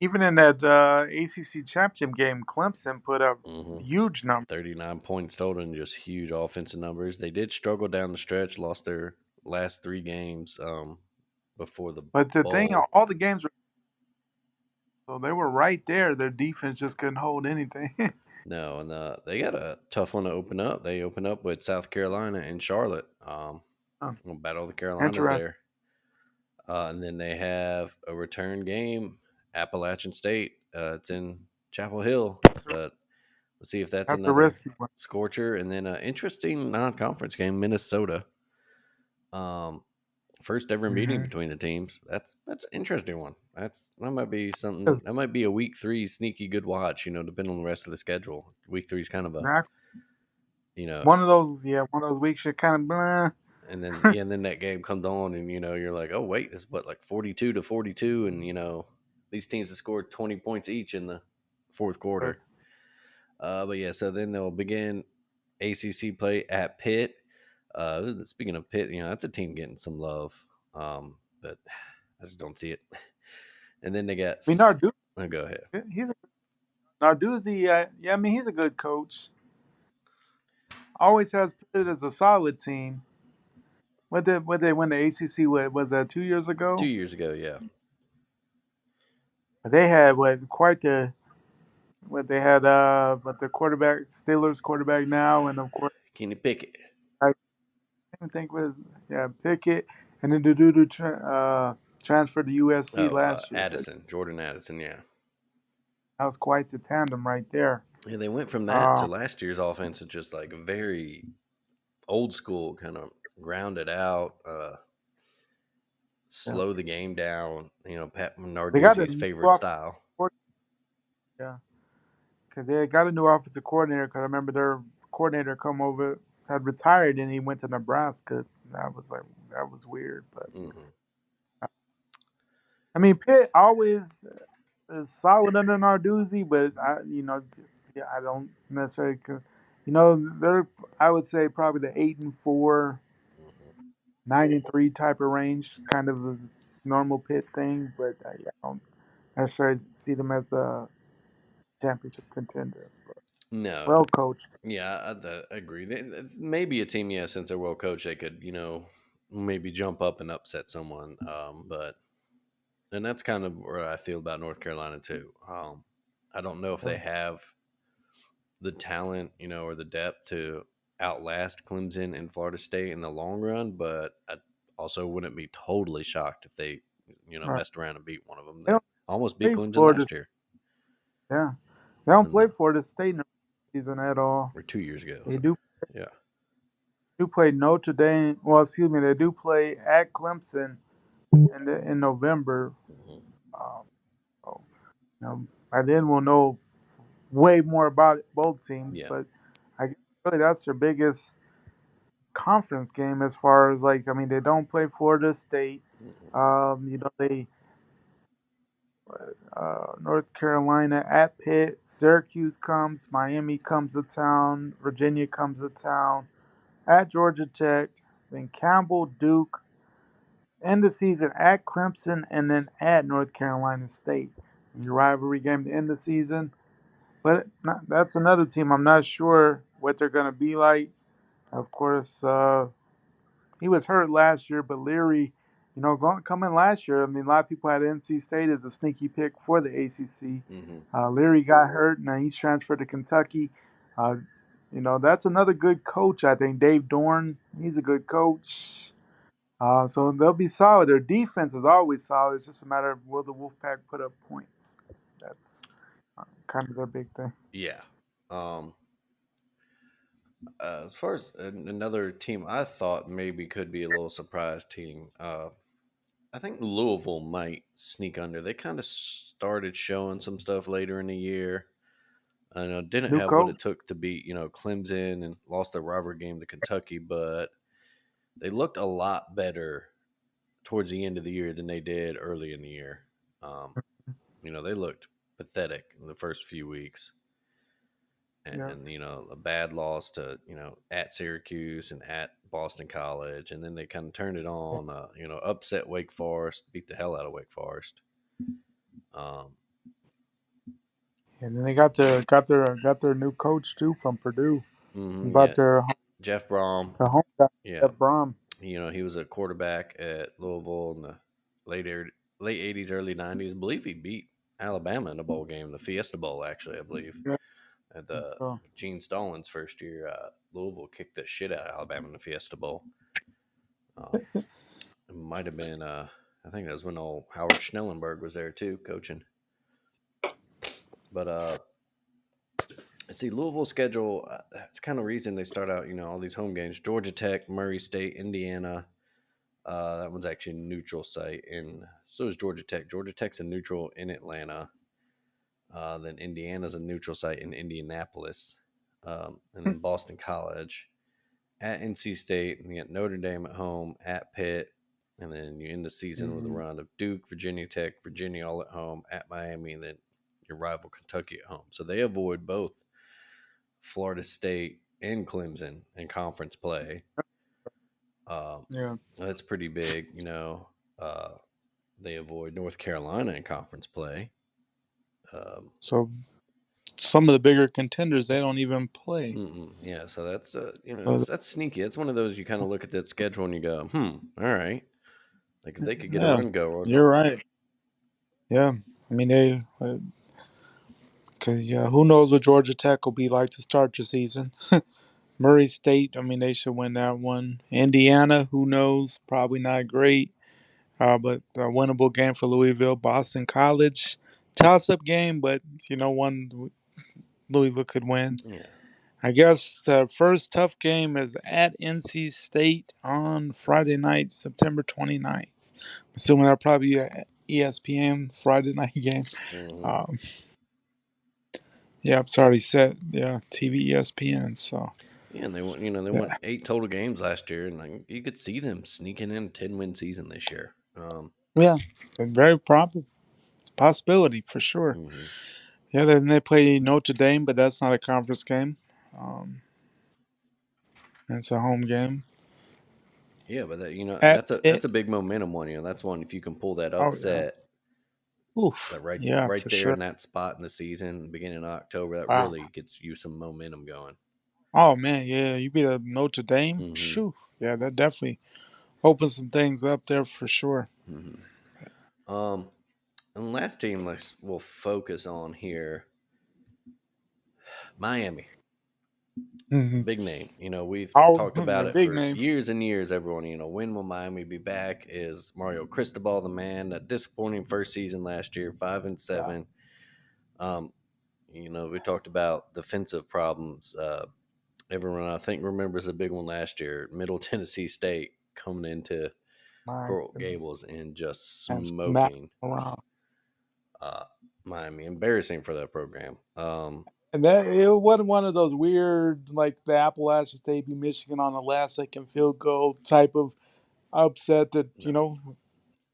Speaker 3: Even in that ACC championship game, Clemson put up
Speaker 2: Mhm.
Speaker 3: huge numbers.
Speaker 2: 39 points total and just huge offensive numbers. They did struggle down the stretch, lost their last three games before the
Speaker 3: But the thing,
Speaker 2: bowl.
Speaker 3: all the games were so they were right there. Their defense just couldn't hold anything.
Speaker 2: No, and they got a tough one to open up. They open up with South Carolina and Charlotte.
Speaker 3: Huh.
Speaker 2: We'll battle the Carolinas
Speaker 3: Interesting.
Speaker 2: there. And then they have a return game, Appalachian State. It's in Chapel Hill, but we'll see if that's
Speaker 3: That's a
Speaker 2: another
Speaker 3: risky one.
Speaker 2: scorcher. And then an interesting non-conference game, Minnesota. Um, First ever meeting
Speaker 3: Mm-hmm.
Speaker 2: between the teams. That's an interesting one. That might be something. That might be a week three sneaky good watch. Depending on the rest of the schedule. Week three is kind of a
Speaker 3: Exactly.
Speaker 2: you know,
Speaker 3: One of those weeks you're kind of blah.
Speaker 2: and then that game comes on, and you're like, oh wait, it's what, like 42-42, and these teams have scored 20 points each in the fourth
Speaker 3: Right.
Speaker 2: quarter. But yeah, so then they'll begin ACC play at Pitt. Speaking of Pitt, that's a team getting some love, but I just don't see it. And then they got.
Speaker 3: I mean, Narduzzi,
Speaker 2: Oh, go ahead.
Speaker 3: he's a Narduzzi. Yeah, I mean, he's a good coach. Always has put it as a solid team. What they win the ACC? What was that 2 years
Speaker 2: 2
Speaker 3: ago?
Speaker 2: years ago, yeah.
Speaker 3: But they had quite the what they had. But the quarterback, Steelers quarterback now, and of course
Speaker 2: Kenny Pickett.
Speaker 3: I even think was Pickett, and then the dude who transferred to USC
Speaker 2: Oh,
Speaker 3: last year.
Speaker 2: Addison, Jordan Addison, yeah.
Speaker 3: That was quite the tandem right there.
Speaker 2: Yeah, they went from that to
Speaker 3: Um,
Speaker 2: last year's offense, is just like very old school, kind of grounded out,
Speaker 3: yeah.
Speaker 2: slow the game down. Pat
Speaker 3: They got a
Speaker 2: Narduzzi's
Speaker 3: new
Speaker 2: favorite
Speaker 3: offensive
Speaker 2: style.
Speaker 3: coordinator, yeah, because they got a new offensive coordinator. Because I remember their coordinator come over had retired and he went to Nebraska. That was weird, but
Speaker 2: Hmm.
Speaker 3: I mean Pitt always is solid under Narduzzi, but yeah, I don't necessarily. They're I would say probably the 8-4,
Speaker 2: Hmm.
Speaker 3: 9-3 type of range, kind of a normal Pitt thing. But yeah, I don't necessarily see them as a championship contender.
Speaker 2: No,
Speaker 3: Well coached.
Speaker 2: yeah, I agree. Maybe a team, yeah, since they're well coached, they could, maybe jump up and upset someone. But and that's kind of where I feel about North Carolina too. I don't know if
Speaker 3: Yeah.
Speaker 2: they have the talent, or the depth to outlast Clemson and Florida State in the long run, but I also wouldn't be totally shocked if they,
Speaker 3: All right.
Speaker 2: messed around and beat one of them.
Speaker 3: They
Speaker 2: They
Speaker 3: don't
Speaker 2: almost beat
Speaker 3: play
Speaker 2: Clemson
Speaker 3: Florida.
Speaker 2: last year,
Speaker 3: Yeah, they don't
Speaker 2: and
Speaker 3: play Florida State in the season at all.
Speaker 2: or 2 years ago.
Speaker 3: They
Speaker 2: So
Speaker 3: do.
Speaker 2: yeah,
Speaker 3: do play Notre Dame. Well, excuse me, they do play at Clemson in November.
Speaker 2: Mhm.
Speaker 3: Um, so, by then we'll know way more about both teams.
Speaker 2: Yeah.
Speaker 3: But I guess really that's their biggest conference game as far as like I mean they don't play Florida State.
Speaker 2: Mhm.
Speaker 3: They North Carolina at Pitt, Syracuse comes, Miami comes to town, Virginia comes to town, at Georgia Tech, then Campbell, Duke, end the season at Clemson, and then at North Carolina State. Your rivalry game to end the season. But that's another team. I'm not sure what they're going to be like. Of course, he was hurt last year, but Leary, coming last year, I mean, a lot of people had NC State as a sneaky pick for the ACC.
Speaker 2: Mhm.
Speaker 3: Leary got hurt, and he's transferred to Kentucky. Uh, that's another good coach, I think. Dave Dorn, he's a good coach. So they'll be solid. Their defense is always solid. It's just a matter of will the Wolfpack put up points. That's kind of their big thing.
Speaker 2: Yeah. Um, as far as another team, I thought maybe could be a little surprise team. I think Louisville might sneak under. They kind of started showing some stuff later in the year. I know didn't
Speaker 3: New
Speaker 2: have what
Speaker 3: coach.
Speaker 2: it took to beat Clemson and lost their rivalry game to Kentucky, but they looked a lot better towards the end of the year than they did early in the year. Um, they looked pathetic in the first few weeks,
Speaker 3: Yeah.
Speaker 2: and a bad loss to at Syracuse and at Boston College, and then they kind of turned it on. Upset Wake Forest, beat the hell out of Wake Forest. Um,
Speaker 3: And then they got their new coach too from Purdue.
Speaker 2: yeah,
Speaker 3: About their
Speaker 2: Jeff Brom.
Speaker 3: the home guy,
Speaker 2: Yeah,
Speaker 3: Jeff Brom.
Speaker 2: he was a quarterback at Louisville in the late late '80s, early '90s. I believe he beat Alabama in the bowl game, the Fiesta Bowl, actually. I believe
Speaker 3: Yeah.
Speaker 2: at
Speaker 3: And
Speaker 2: the
Speaker 3: so
Speaker 2: Gene Stallings' first year, Louisville kicked the shit out of Alabama in the Fiesta Bowl. Um, it might have been, I think that was when old Howard Schnellenberg was there too, coaching. But let's see, Louisville schedule. That's kind of reason they start out. All these home games: Georgia Tech, Murray State, Indiana. That one's actually a neutral site, and so is Georgia Tech. Georgia Tech's a neutral in Atlanta. Then Indiana's a neutral site in Indianapolis, and then Boston College at NC State, and you get Notre Dame at home, at Pitt, and then you end the season with a
Speaker 3: mhm.
Speaker 2: run of Duke, Virginia Tech, Virginia all at home, at Miami, and then your rival Kentucky at home. So they avoid both Florida State and Clemson in conference play. Um,
Speaker 3: Yeah.
Speaker 2: that's pretty big, Uh, they avoid North Carolina in conference play. Um,
Speaker 3: So some of the bigger contenders they don't even play.
Speaker 2: yeah, so that's
Speaker 3: So
Speaker 2: that's sneaky. It's one of those you kind of look at that schedule and you go, all right. Like if they could get a
Speaker 3: yeah,
Speaker 2: run going,
Speaker 3: you're right. Yeah, I mean they because yeah, who knows what Georgia Tech will be like to start the season. Murray State, I mean they should win that one. Indiana, who knows? Probably not great. But a winnable game for Louisville. Boston College, toss-up game, but one Louisville could win.
Speaker 2: yeah,
Speaker 3: I guess the first tough game is at NC State on Friday night, September 29th. Assuming that'll probably be a ESPN Friday night game.
Speaker 2: hmm
Speaker 3: Um, yeah, it's already set. Yeah, TV ESPN. So
Speaker 2: yeah, and they won
Speaker 3: yeah,
Speaker 2: 8 total games last year, and like, you could see them sneaking in a 10-win season this year.
Speaker 3: yeah, very probable. It's a possibility for sure.
Speaker 2: Mhm.
Speaker 3: Yeah, then they play Notre Dame, but that's not a conference game. Um, it's a home game
Speaker 2: Yeah, but
Speaker 3: at
Speaker 2: that's
Speaker 3: Pitt.
Speaker 2: a big momentum one. That's one if you can pull that
Speaker 3: Oh yeah,
Speaker 2: upset,
Speaker 3: oof,
Speaker 2: like right
Speaker 3: yeah,
Speaker 2: right
Speaker 3: for
Speaker 2: there
Speaker 3: sure.
Speaker 2: in that spot in the season, beginning of October, that
Speaker 3: Wow.
Speaker 2: really gets you some momentum going.
Speaker 3: Oh man, yeah, you beat a Notre Dame.
Speaker 2: hmm
Speaker 3: Shoo, yeah, that definitely opens some things up there for sure.
Speaker 2: hmm and the last team we'll focus on here, Miami,
Speaker 3: Hmm.
Speaker 2: big name. We've
Speaker 3: Oh,
Speaker 2: talked about
Speaker 3: the
Speaker 2: it
Speaker 3: big
Speaker 2: for
Speaker 3: name.
Speaker 2: years and years. Everyone, when will Miami be back? Is Mario Cristobal the man? A disappointing first season last year, five and
Speaker 3: Yeah.
Speaker 2: seven. Um, we talked about defensive problems. everyone I think remembers a big one last year. Middle Tennessee State coming into
Speaker 3: My
Speaker 2: Coral
Speaker 3: goodness.
Speaker 2: Gables and just
Speaker 3: And smack
Speaker 2: smoking
Speaker 3: around.
Speaker 2: uh, Miami. Embarrassing for that program.
Speaker 3: And that it wasn't one of those weird like the Appalachian State beat Michigan on the last second field goal type of upset that,
Speaker 2: No,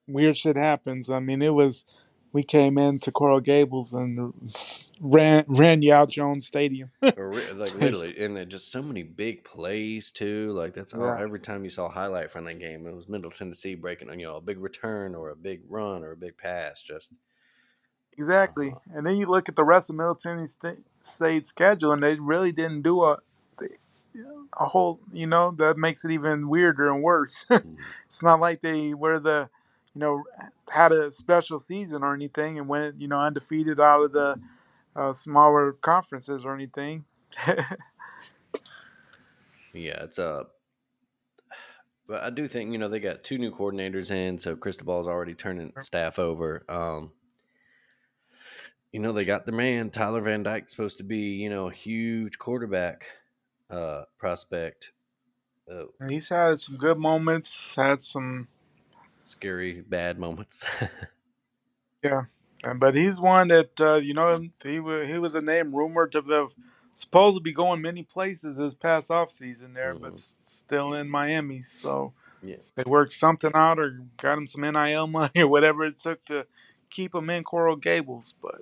Speaker 3: weird shit happens. I mean, it was we came into Coral Gables and ran you out your own stadium.
Speaker 2: like
Speaker 3: Like,
Speaker 2: literally, and then just so many big plays too. Like that's all.
Speaker 3: yeah,
Speaker 2: Every time you saw a highlight from that game, it was Middle Tennessee breaking on a big return or a big run or a big pass. Just
Speaker 3: exactly.
Speaker 2: uh,
Speaker 3: And then you look at the rest of Middle Tennessee State's schedule, and they really didn't do a whole. That makes it even weirder and worse.
Speaker 2: mm,
Speaker 3: It's not like they were you know, had a special season or anything and went, undefeated out of the smaller conferences or anything.
Speaker 2: yeah, it's but I do think they got two new coordinators in, so Cristobal's already turning staff over. They got the man Tyler Van Dyke supposed to be a huge quarterback prospect. Uh,
Speaker 3: He's had some good moments, had some,
Speaker 2: Scary bad moments.
Speaker 3: yeah. But he's one that he was a name rumored to have supposed to be going many places this past off season there, but
Speaker 2: Hmm.
Speaker 3: still in Miami. So
Speaker 2: Yeah,
Speaker 3: they worked something out or got him some NIL money or whatever it took to keep him in Coral Gables. But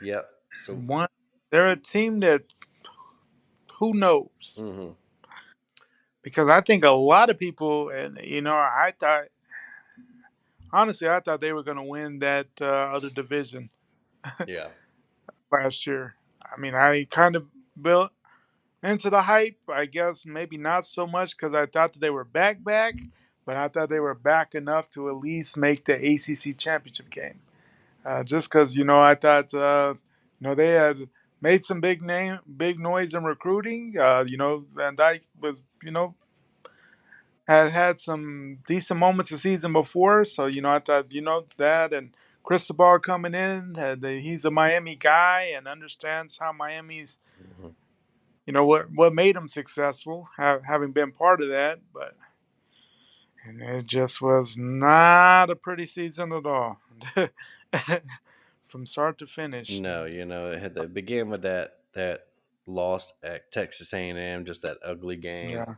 Speaker 2: yep. So,
Speaker 3: one, they're a team that who knows,
Speaker 2: hmm
Speaker 3: because I think a lot of people, and I thought they were going to win that other division
Speaker 2: yeah.
Speaker 3: last year. I mean, I kind of built into the hype. I guess maybe not so much because I thought that they were back, but I thought they were back enough to at least make the ACC championship game. Just because I thought they had made some big noise in recruiting. Van Dyke was had some decent moments the season before. So, I thought, that and Cristobal coming in, he's a Miami guy and understands how Miami's,
Speaker 2: Hmm.
Speaker 3: what made him successful, having been part of that. But and it just was not a pretty season at all, from start to finish.
Speaker 2: No, it had to begin with that loss at Texas A&M, just that ugly game.
Speaker 3: Yeah,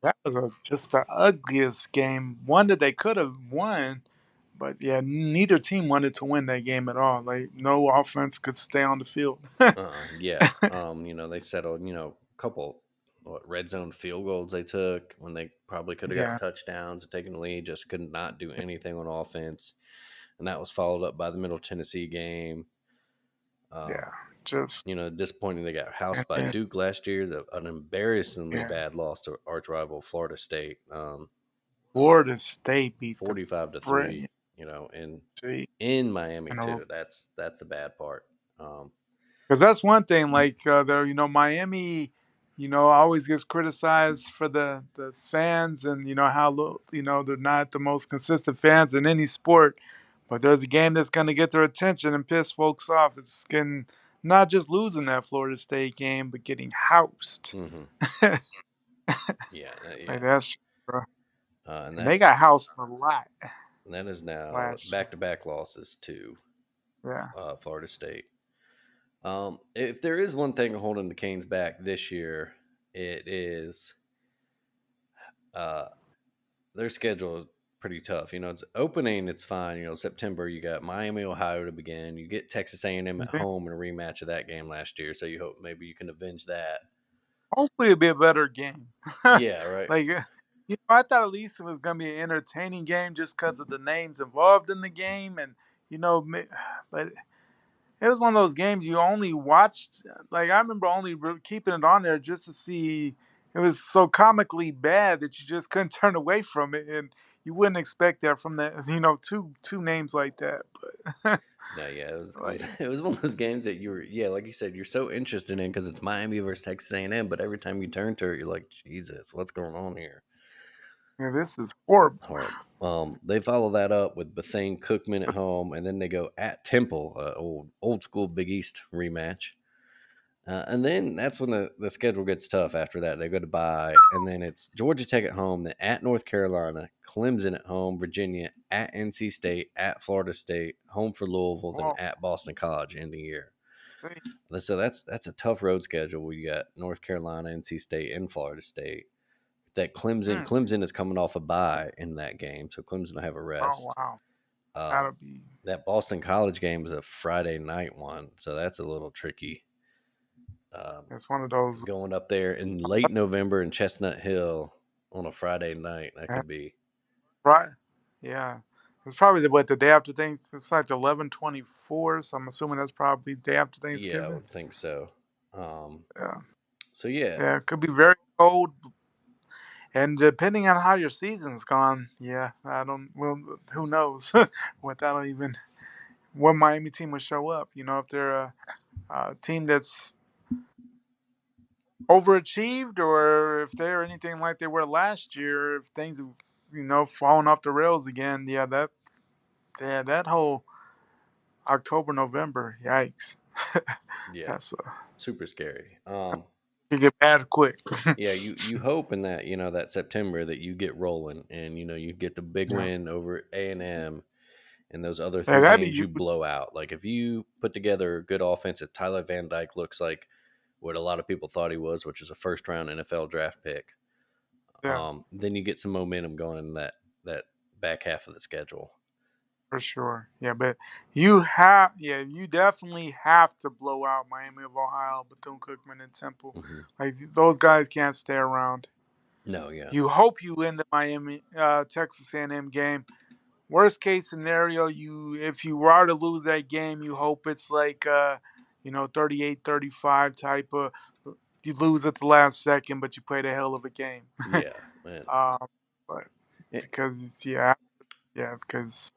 Speaker 3: that was just the ugliest game. One that they could have won. But yeah, neither team wanted to win that game at all. Like no offense could stay on the field.
Speaker 2: Yeah. They settled, a couple red zone field goals they took when they probably could have got
Speaker 3: Yeah,
Speaker 2: touchdowns and taken the lead, just could not do anything on offense. And that was followed up by the Middle Tennessee game.
Speaker 3: yeah,
Speaker 2: Um,
Speaker 3: just
Speaker 2: Disappointing they got
Speaker 3: and
Speaker 2: housed by
Speaker 3: then
Speaker 2: Duke last year, an embarrassingly
Speaker 3: yeah,
Speaker 2: bad loss to arch rival Florida State,
Speaker 3: Florida State beat the
Speaker 2: 45-3,
Speaker 3: brilliant
Speaker 2: and
Speaker 3: State
Speaker 2: in Miami
Speaker 3: in a
Speaker 2: too. That's the bad part. Um,
Speaker 3: because that's one thing. Like Miami, always gets criticized for the fans and how they're not the most consistent fans in any sport. But there's a game that's going to get their attention and piss folks off. It's getting not just losing that Florida State game, but getting housed.
Speaker 2: mhm. Yeah,
Speaker 3: Like
Speaker 2: yeah,
Speaker 3: that's
Speaker 2: and
Speaker 3: and they got housed a lot
Speaker 2: that is now
Speaker 3: last year.
Speaker 2: back to back losses to
Speaker 3: Yeah,
Speaker 2: Florida State. If there is one thing holding the Canes back this year, it is uh, their schedule is pretty tough. It's opening, it's fine. September you got Miami, Ohio to begin. You get Texas A&M at
Speaker 3: and then
Speaker 2: home in a rematch of that game last year, so you hope maybe you can avenge that.
Speaker 3: hopefully it'll be a better game.
Speaker 2: Yeah, right.
Speaker 3: Like I thought at least it was gonna be an entertaining game just because of the names involved in the game, and but it was one of those games you only watched. Like I remember only keeping it on there just to see. It was so comically bad that you just couldn't turn away from it, and you wouldn't expect that from that. Two names like that, but
Speaker 2: No, yeah, it was
Speaker 3: like
Speaker 2: it was one of those games that yeah, like you said, you're so interested in because it's Miami versus Texas A&M, but every time you turn to it, you're like, Jesus, what's going on here?
Speaker 3: this is horrible.
Speaker 2: Horrible. They follow that up with Bethune Cookman at home, and then they go at Temple, old school Big East rematch. And then that's when the schedule gets tough after that. They go to bye, and then it's Georgia Tech at home, then at North Carolina, Clemson at home, Virginia, at NC State, at Florida State, home for Louisville, then
Speaker 3: Well,
Speaker 2: at Boston College in the year.
Speaker 3: see,
Speaker 2: So that's a tough road schedule. We got North Carolina, NC State, and Florida State. That
Speaker 3: hmm.
Speaker 2: Clemson is coming off a bye in that game, so Clemson will have a
Speaker 3: Oh
Speaker 2: rest.
Speaker 3: wow,
Speaker 2: Uh,
Speaker 3: that'll be.
Speaker 2: that Boston College game is a Friday night one, so that's a little tricky. Um,
Speaker 3: It's one of those.
Speaker 2: going up there in late November in Chestnut Hill on a Friday night, that
Speaker 3: uh,
Speaker 2: could be.
Speaker 3: Right. Yeah. It's probably the day after things. It's like 11/24, so I'm assuming that's probably day after
Speaker 2: Yeah, I
Speaker 3: Thanksgiving.
Speaker 2: would think so. Um,
Speaker 3: Yeah.
Speaker 2: so yeah,
Speaker 3: Yeah. It could be very cold, and depending on how your season's gone, yeah, I don't. Well, who knows what that'll even what Miami team will show up. If they're a team that's overachieved, or if they're anything like they were last year, if things have fallen off the rails again. That whole October, November, yikes.
Speaker 2: yeah,
Speaker 3: That's
Speaker 2: super scary.
Speaker 3: it get bad quick.
Speaker 2: Yeah, you hope in that that September that you get rolling and you get the big
Speaker 3: Yeah,
Speaker 2: win over A&M and those other
Speaker 3: yeah,
Speaker 2: three
Speaker 3: that'd be
Speaker 2: games
Speaker 3: huge.
Speaker 2: you blow out. Like if you put together a good offense, if Tyler Van Dyke looks like what a lot of people thought he was, which is a first round NFL draft pick,
Speaker 3: Yeah,
Speaker 2: then you get some momentum going in that back half of the schedule.
Speaker 3: for sure. Yeah, but you definitely have to blow out Miami of Ohio, Bethune Cookman, and Temple.
Speaker 2: Hmm.
Speaker 3: Like those guys can't stay around.
Speaker 2: No, yeah,
Speaker 3: You hope you win the Miami Texas A&M game. Worst case scenario, you if you were to lose that game, you hope it's like 38-35 type of you lose at the last second, but you played a hell of a game.
Speaker 2: yeah, man.
Speaker 3: um, but
Speaker 2: Eh,
Speaker 3: because because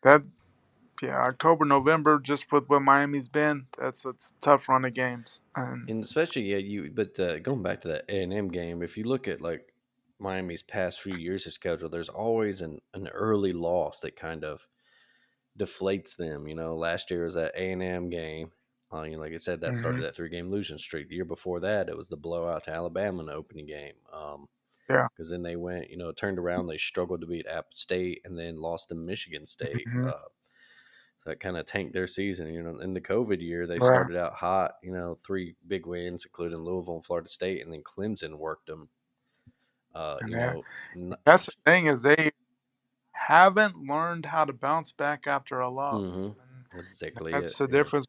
Speaker 3: that October November just with what Miami's been, that's a tough run of games. And
Speaker 2: and especially but going back to that A&M game, if you look at like Miami's past few years of schedule, there's always an early loss that kind of deflates them. Last year was that A&M game. Like I said, that started
Speaker 3: hmm
Speaker 2: that 3-game losing streak. The year before that, it was the blowout to Alabama in the opening game.
Speaker 3: yeah,
Speaker 2: Because then they went, turned around. They struggled to beat App State and then lost to Michigan State.
Speaker 3: hmm
Speaker 2: So that kind of tanked their season. In the COVID year, they
Speaker 3: right.
Speaker 2: started out hot. 3 big wins, including Louisville and Florida State, and then Clemson worked them. Uh,
Speaker 3: And
Speaker 2: you know,
Speaker 3: that's the thing is they haven't learned how to bounce back after a
Speaker 2: mm-hmm,
Speaker 3: loss. And
Speaker 2: that's exactly
Speaker 3: that's
Speaker 2: it.
Speaker 3: the
Speaker 2: Yeah.
Speaker 3: difference,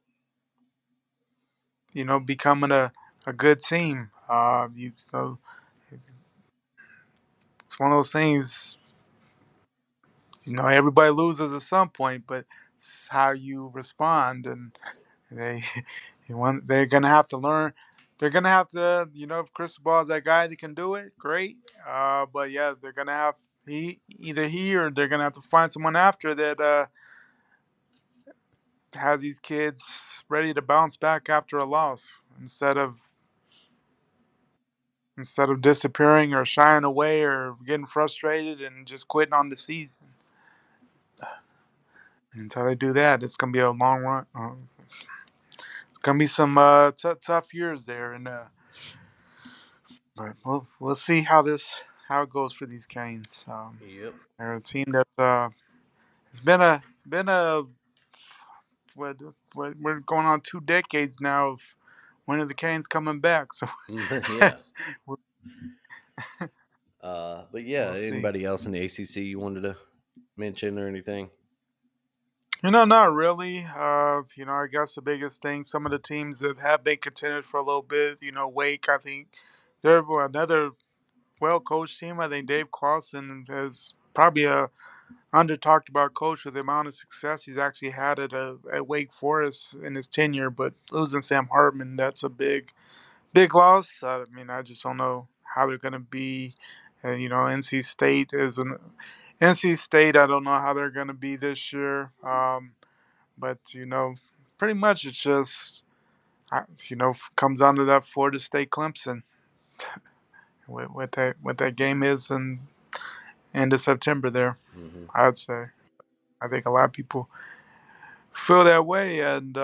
Speaker 3: becoming a good team. It's one of those things, everybody loses at some point, but it's how you respond. And they, they're going to have to learn. They're going to have to, if Cristobal is that guy that can do it, great. But yeah, they're going to have, either he or they're going to have to find someone after that has these kids ready to bounce back after a loss instead of disappearing or shying away or getting frustrated and just quitting on the season. Until they do that, it's gonna be a long run. It's gonna be some tough years there, and but we'll see how it goes for these Canes.
Speaker 2: Yep.
Speaker 3: They're a team that it's been a what, we're going on 2 decades now of when are the Canes coming back? So
Speaker 2: Yeah.
Speaker 3: we'll
Speaker 2: But yeah,
Speaker 3: we'll see.
Speaker 2: anybody else in the ACC you wanted to mention or anything?
Speaker 3: Not really. I guess the biggest thing, some of the teams that have been contenders for a little bit, Wake, I think they're another well coached team. I think Dave Clawson is probably a under talked about coach with the amount of success he's actually had at Wake Forest in his tenure. But losing Sam Hartman, that's a big loss. I mean, I just don't know how they're going to be. NC State is an NC State. I don't know how they're going to be this year. But pretty much it's just comes down to that Florida State Clemson. What that game is in end of September there.
Speaker 2: Hmm.
Speaker 3: I'd say. I think a lot of people feel that way, and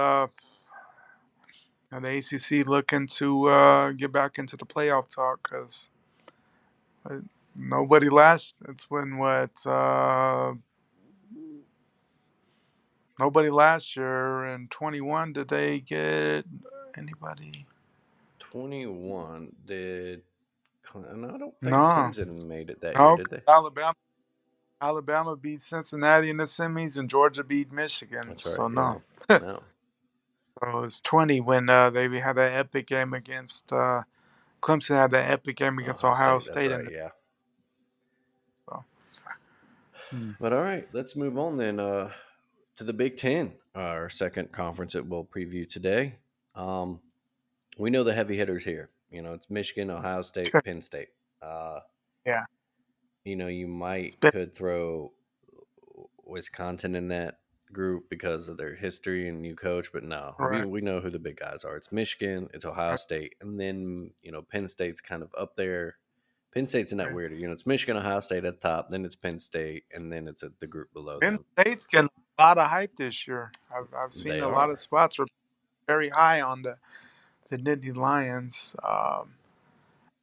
Speaker 3: the ACC looking to get back into the playoff talk because nobody last. It's when what nobody last year in 21 did they get anybody?
Speaker 2: 21 did. And I don't think
Speaker 3: No,
Speaker 2: Clemson made it that year,
Speaker 3: no.
Speaker 2: did they?
Speaker 3: Alabama beat Cincinnati in the semis, and Georgia beat Michigan.
Speaker 2: That's right.
Speaker 3: So
Speaker 2: Yeah.
Speaker 3: no.
Speaker 2: No.
Speaker 3: So it was 20 when they had that epic game against Clemson had that epic game against
Speaker 2: Ohio
Speaker 3: Ohio
Speaker 2: State. That's
Speaker 3: State
Speaker 2: right.
Speaker 3: in
Speaker 2: Yeah.
Speaker 3: so. Hmm.
Speaker 2: But all right, let's move on then to the Big Ten, our second conference that we'll preview today. Um, we know the heavy hitters here. It's Michigan, Ohio State, Penn State. Uh,
Speaker 3: Yeah,
Speaker 2: you
Speaker 3: it's
Speaker 2: might
Speaker 3: been
Speaker 2: could throw Wisconsin in that group because of their history and new coach, but no, we
Speaker 3: right.
Speaker 2: we know who the big guys are. It's Michigan, it's Ohio
Speaker 3: Right,
Speaker 2: State, and then Penn State's kind of up there. Penn State's in that
Speaker 3: right.
Speaker 2: weirder. It's Michigan, Ohio State at the top, then it's Penn State, and then it's the group below
Speaker 3: Penn
Speaker 2: them.
Speaker 3: State's getting a lot of hype this year. I've seen
Speaker 2: They
Speaker 3: a lot of
Speaker 2: are.
Speaker 3: spots are very high on the Nittany Lions.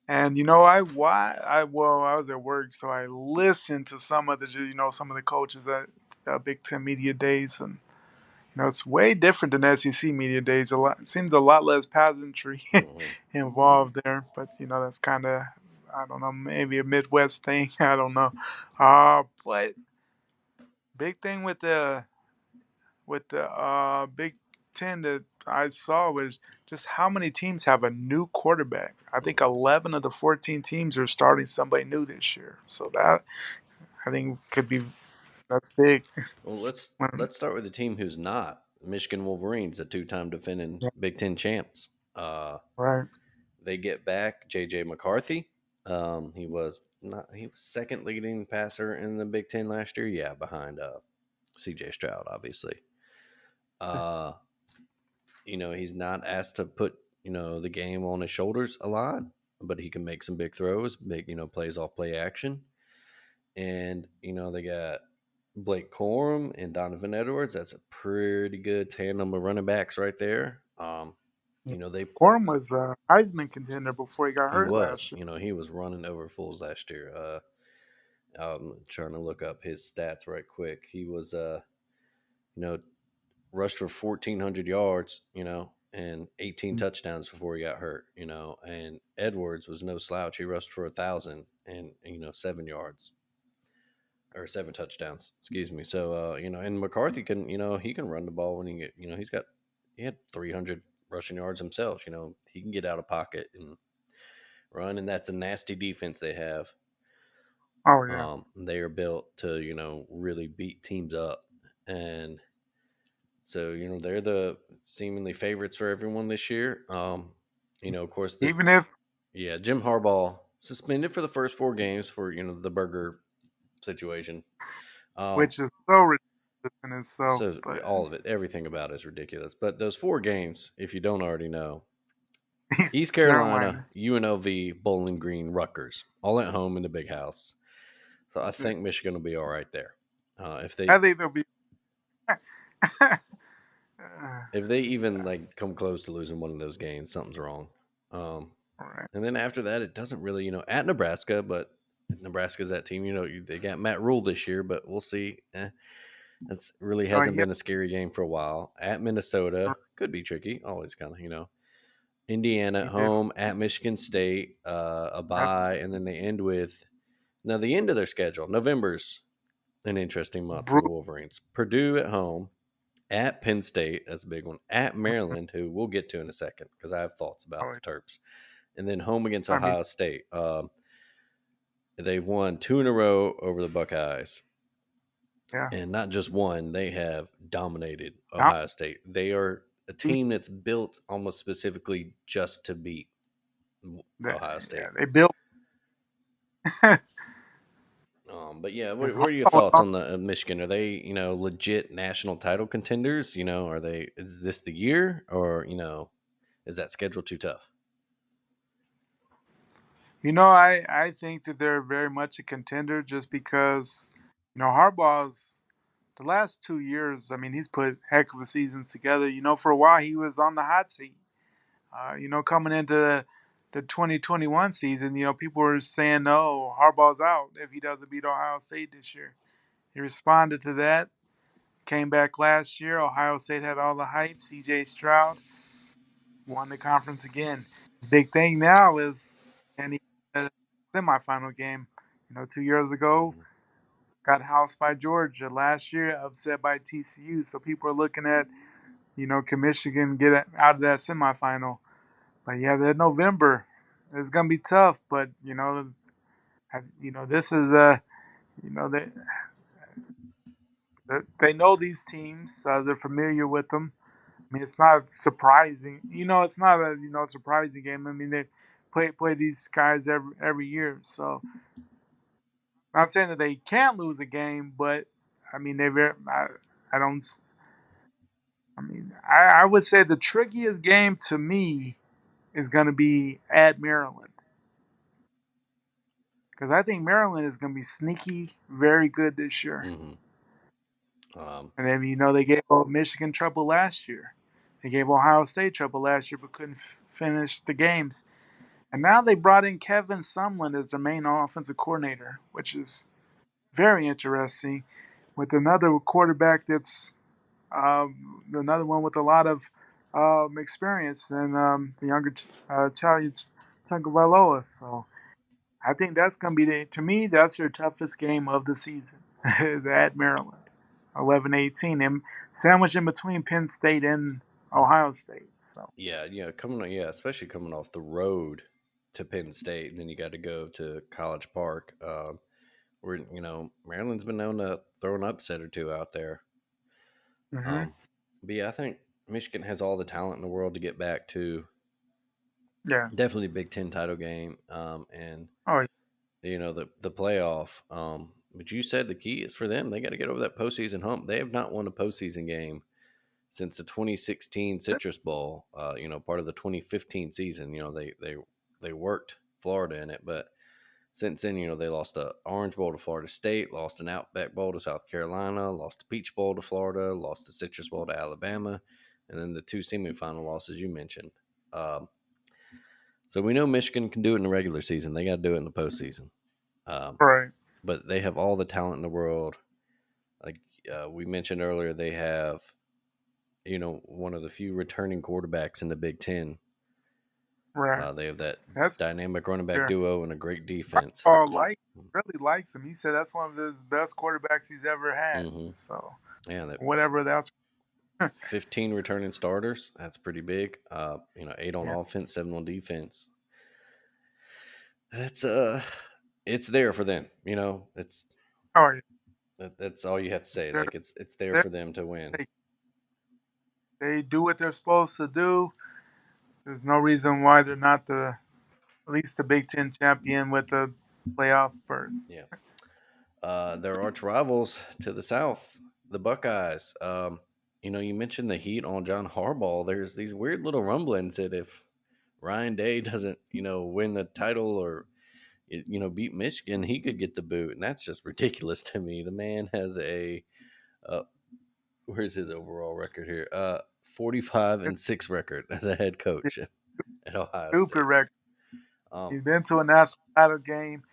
Speaker 3: And I was at work, so I listened to some of some of the coaches at Big Ten media days, and it's way different than SEC media days. It seems a lot less pageantry
Speaker 2: Mhm.
Speaker 3: involved there, but that's kind of I don't know, maybe a Midwest thing. I don't know. But big thing with the Big Ten that I saw was just how many teams have a new quarterback. I think 11 of the 14 teams are starting somebody new this year. So that I think that's big.
Speaker 2: Well, let's
Speaker 3: When-
Speaker 2: let's start with the team who's not Michigan Wolverines, a two-time defending
Speaker 3: yeah,
Speaker 2: Big Ten champs. Uh,
Speaker 3: right.
Speaker 2: they get back JJ McCarthy. He was second leading passer in the Big Ten last year. Yeah, behind CJ Stroud, obviously. Uh, he's not asked to put the game on his shoulders a lot, but he can make some big throws, big plays off play action, and they got Blake Corum and Donovan Edwards. That's a pretty good tandem of running backs right there.
Speaker 3: Yeah.
Speaker 2: They
Speaker 3: Corum was a Heisman contender before he got
Speaker 2: he
Speaker 3: hurt
Speaker 2: was,
Speaker 3: last year.
Speaker 2: he was running over fools last year. I'm trying to look up his stats right quick. He was, you know, rushed for 1,400 yards, and 18 touchdowns before he got hurt, and Edwards was no slouch. He rushed for 1,000 and 7 yards or 7 touchdowns, excuse me. So, and McCarthy can, he can run the ball when he get, he had 300 rushing yards himself. He can get out of pocket and run, and that's a nasty defense they have.
Speaker 3: Oh yeah.
Speaker 2: They are built to, really beat teams up. And so, they're the seemingly favorites for everyone this year. Of course,
Speaker 3: Even if
Speaker 2: Jim Harbaugh suspended for the first 4 games for, the burger situation. Um,
Speaker 3: which is so ridiculous in itself,
Speaker 2: so
Speaker 3: but
Speaker 2: all of it, everything about it is ridiculous. But those 4 games, if you don't already know,
Speaker 3: East
Speaker 2: East Carolina,
Speaker 3: Carolina.
Speaker 2: UNLV, Bowling Green, Rutgers, all at home in the big house. So I
Speaker 3: Yeah.
Speaker 2: think Michigan will be all right there. If they
Speaker 3: I think they'll be.
Speaker 2: if they even like come close to losing one of those games, something's wrong. Um,
Speaker 3: All right.
Speaker 2: and then after that, it doesn't really, at Nebraska, but Nebraska's that team. They got Matt Rule this year, but we'll see. That's really
Speaker 3: Oh
Speaker 2: hasn't
Speaker 3: yeah.
Speaker 2: been a scary game for a while. At Minnesota, could be tricky. Always kind of, Indiana at
Speaker 3: He did.
Speaker 2: home, at Michigan State, a
Speaker 3: That's
Speaker 2: bye, and then they end with now the end of their schedule. November's an interesting month for the
Speaker 3: brutal.
Speaker 2: Wolverines. Purdue at home, at Penn State, that's a big one. At Maryland, who we'll get to in a second because I have thoughts about
Speaker 3: Oh,
Speaker 2: the Terps, and then home against
Speaker 3: I mean,
Speaker 2: Ohio State. They've won 2 in a row over the Buckeyes,
Speaker 3: yeah.
Speaker 2: and not just one; they have dominated
Speaker 3: Now,
Speaker 2: Ohio State. They are a team that's built almost specifically just to beat Ohio
Speaker 3: yeah,
Speaker 2: State.
Speaker 3: they built.
Speaker 2: But yeah, what,
Speaker 3: His
Speaker 2: what are your
Speaker 3: was
Speaker 2: thoughts
Speaker 3: off,
Speaker 2: on the Michigan? Are they, legit national title contenders? Are they? Is this the year, or is that schedule too tough?
Speaker 3: I think that they're very much a contender just because Harbaugh's the last 2 years. I mean, he's put heck of a seasons together. For a while he was on the hot seat. Coming into the 2021 season, people were saying, "No, Harbaugh's out if he doesn't beat Ohio State this year." He responded to that. Came back last year. Ohio State had all the hype. C.J. Stroud won the conference again. His big thing now is, and he had a semifinal game. 2 years ago,
Speaker 2: Mhm.
Speaker 3: got housed by Georgia. Last year, upset by TCU. So people are looking at, can Michigan get out of that semifinal? But yeah, that November is gonna be tough. But this is they know these teams. They're familiar with them. I mean, it's not surprising. It's not a surprising game. I mean, they play these guys every year. So, not saying that they can't lose a game, but I mean, they very. I don't. I mean, I would say the trickiest game to me is going to be at Maryland because I think Maryland is going to be sneaky, very good this year.
Speaker 2: Mhm. Um,
Speaker 3: And then they gave Michigan trouble last year. They gave Ohio State trouble last year, but couldn't finish the games. And now they brought in Kevin Sumlin as their main offensive coordinator, which is very interesting. With another quarterback that's another one with a lot of experience, and the younger Talia Tagovailoa. So I think that's going to be to me that's their toughest game of the season is at Maryland, 11-18, and sandwiched in between Penn State and Ohio State. So
Speaker 2: especially coming off the road to Penn State, and then you got to go to College Park. Where Maryland's been known to throw an upset or two out there.
Speaker 3: hmm
Speaker 2: Um, but yeah, I think Michigan has all the talent in the world to get back to
Speaker 3: yeah,
Speaker 2: definitely Big Ten title game. And
Speaker 3: oh
Speaker 2: the playoff. But you said the key is for them. They got to get over that postseason hump. They have not won a postseason game since the 2016 Citrus Bowl. Part of the 2015 season. They worked Florida in it, but since then, they lost a Orange Bowl to Florida State, lost an Outback Bowl to South Carolina, lost a Peach Bowl to Florida, lost the Citrus Bowl to Alabama, and then the two semifinal losses you mentioned. Um, so we know Michigan can do it in the regular season. They got to do it in the postseason. Um,
Speaker 3: right,
Speaker 2: but they have all the talent in the world. Like we mentioned earlier, they have one of the few returning quarterbacks in the Big Ten.
Speaker 3: right.
Speaker 2: They have that
Speaker 3: That's
Speaker 2: dynamic running back
Speaker 3: there.
Speaker 2: duo and a great defense.
Speaker 3: Paul really likes him. He said that's one of his best quarterbacks he's ever had.
Speaker 2: Mm-hmm.
Speaker 3: So
Speaker 2: Yeah, that
Speaker 3: whatever that's
Speaker 2: 15 returning starters. That's pretty big. 8 on
Speaker 3: yeah.
Speaker 2: offense, 7 on defense. That's it's there for them. It's
Speaker 3: Oh yeah.
Speaker 2: that's all you have to say.
Speaker 3: They're,
Speaker 2: Like it's there
Speaker 3: they're,
Speaker 2: for them to win.
Speaker 3: they they do what they're supposed to do. There's no reason why they're not the at least the Big Ten champion with the playoff berth.
Speaker 2: Yeah. Their arch rivals to the south, the Buckeyes. You mentioned the heat on John Harbaugh. There's these weird little rumblings that if Ryan Day doesn't, win the title or beat Michigan, he could get the boot, and that's just ridiculous to me. The man has uh, where's his overall record here? 45-6 record as a head coach at Ohio
Speaker 3: Stupid
Speaker 2: State.
Speaker 3: record.
Speaker 2: Um,
Speaker 3: He's been to a national title game.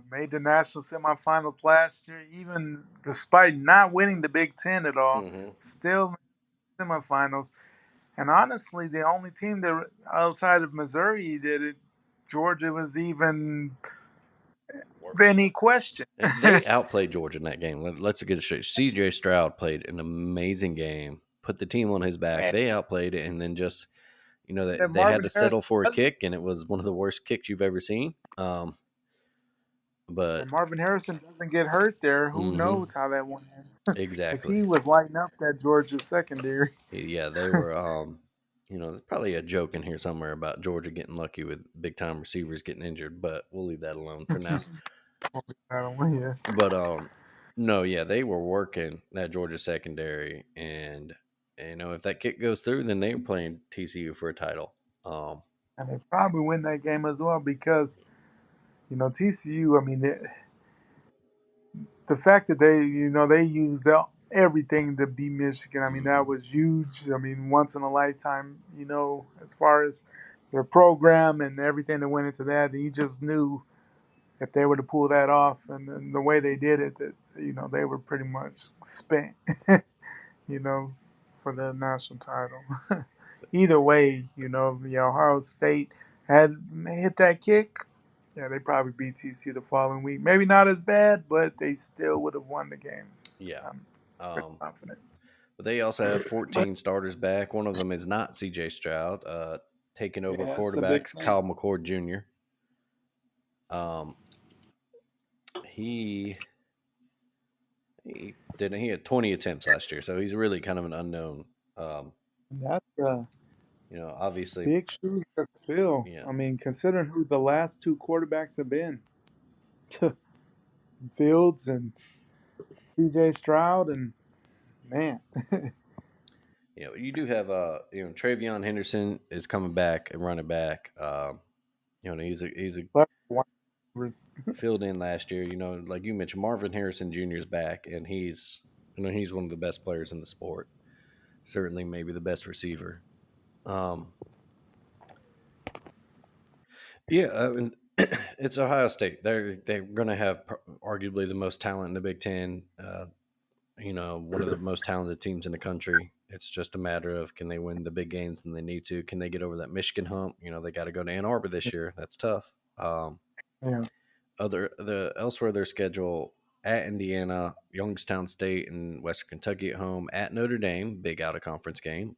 Speaker 3: Made the national semifinals last year, even despite not winning the Big Ten at all,
Speaker 2: mhm.
Speaker 3: still made semifinals. And honestly, the only team that outside of Missouri did it, Georgia was even any question.
Speaker 2: They outplayed Georgia in that game. Let's get it straight. CJ Stroud played an amazing game, put the team on his back.
Speaker 3: and,
Speaker 2: They outplayed it, and then just
Speaker 3: and
Speaker 2: they had
Speaker 3: Marvin
Speaker 2: to
Speaker 3: Harrison
Speaker 2: settle for a
Speaker 3: doesn't,
Speaker 2: kick, and it was one of the worst kicks you've ever seen. But
Speaker 3: and Marvin Harrison doesn't get hurt there. Who
Speaker 2: mhm,
Speaker 3: knows how that one ends? Because
Speaker 2: exactly.
Speaker 3: he was lighting up that Georgia secondary.
Speaker 2: Yeah, they were. There's probably a joke in here somewhere about Georgia getting lucky with big time receivers getting injured, but we'll leave that alone for now.
Speaker 3: I don't want to.
Speaker 2: But no, yeah, they were working that Georgia secondary, and if that kick goes through, then they were playing TCU for a title.
Speaker 3: And they probably win that game as well because TCU. I mean, the fact that they used everything to beat Michigan. I mean, that was huge. I mean, once in a lifetime, as far as their program and everything that went into that. And you just knew if they were to pull that off and then the way they did it, that, they were pretty much spent, you know, for the national title. Either way, Ohio State had hit that kick. Yeah, they probably beat TCU the following week. Maybe not as bad, but they still would have won the game.
Speaker 2: Yeah.
Speaker 3: I'm pretty
Speaker 2: Um,
Speaker 3: confident.
Speaker 2: but they also have
Speaker 3: But
Speaker 2: 14 starters back. One of them is not CJ Stroud, taking over
Speaker 3: yeah, it's a big
Speaker 2: quarterbacks
Speaker 3: thing.
Speaker 2: Kyle McCord Jr. Um, he he had 20 attempts last year, so he's really kind of an unknown. Um,
Speaker 3: That's
Speaker 2: Obviously,
Speaker 3: big shoes to fill.
Speaker 2: yeah,
Speaker 3: I mean, considering who the last two quarterbacks have been, Fields and C.J. Stroud, and man,
Speaker 2: you do have Travion Henderson is coming back and running back. He's a
Speaker 3: clever wide receivers.
Speaker 2: filled in last year. Like you mentioned, Marvin Harrison Jr. is back, and he's one of the best players in the sport. Certainly, maybe the best receiver. Um, yeah, it's Ohio State. They're going to have arguably the most talent in the Big Ten. One of the most talented teams in the country. It's just a matter of can they win the big games and they need to. Can they get over that Michigan hump? They got to go to Ann Arbor this year. That's tough.
Speaker 3: Yeah,
Speaker 2: Elsewhere their schedule at Indiana, Youngstown State, and Western Kentucky at home. At Notre Dame, big out of conference game.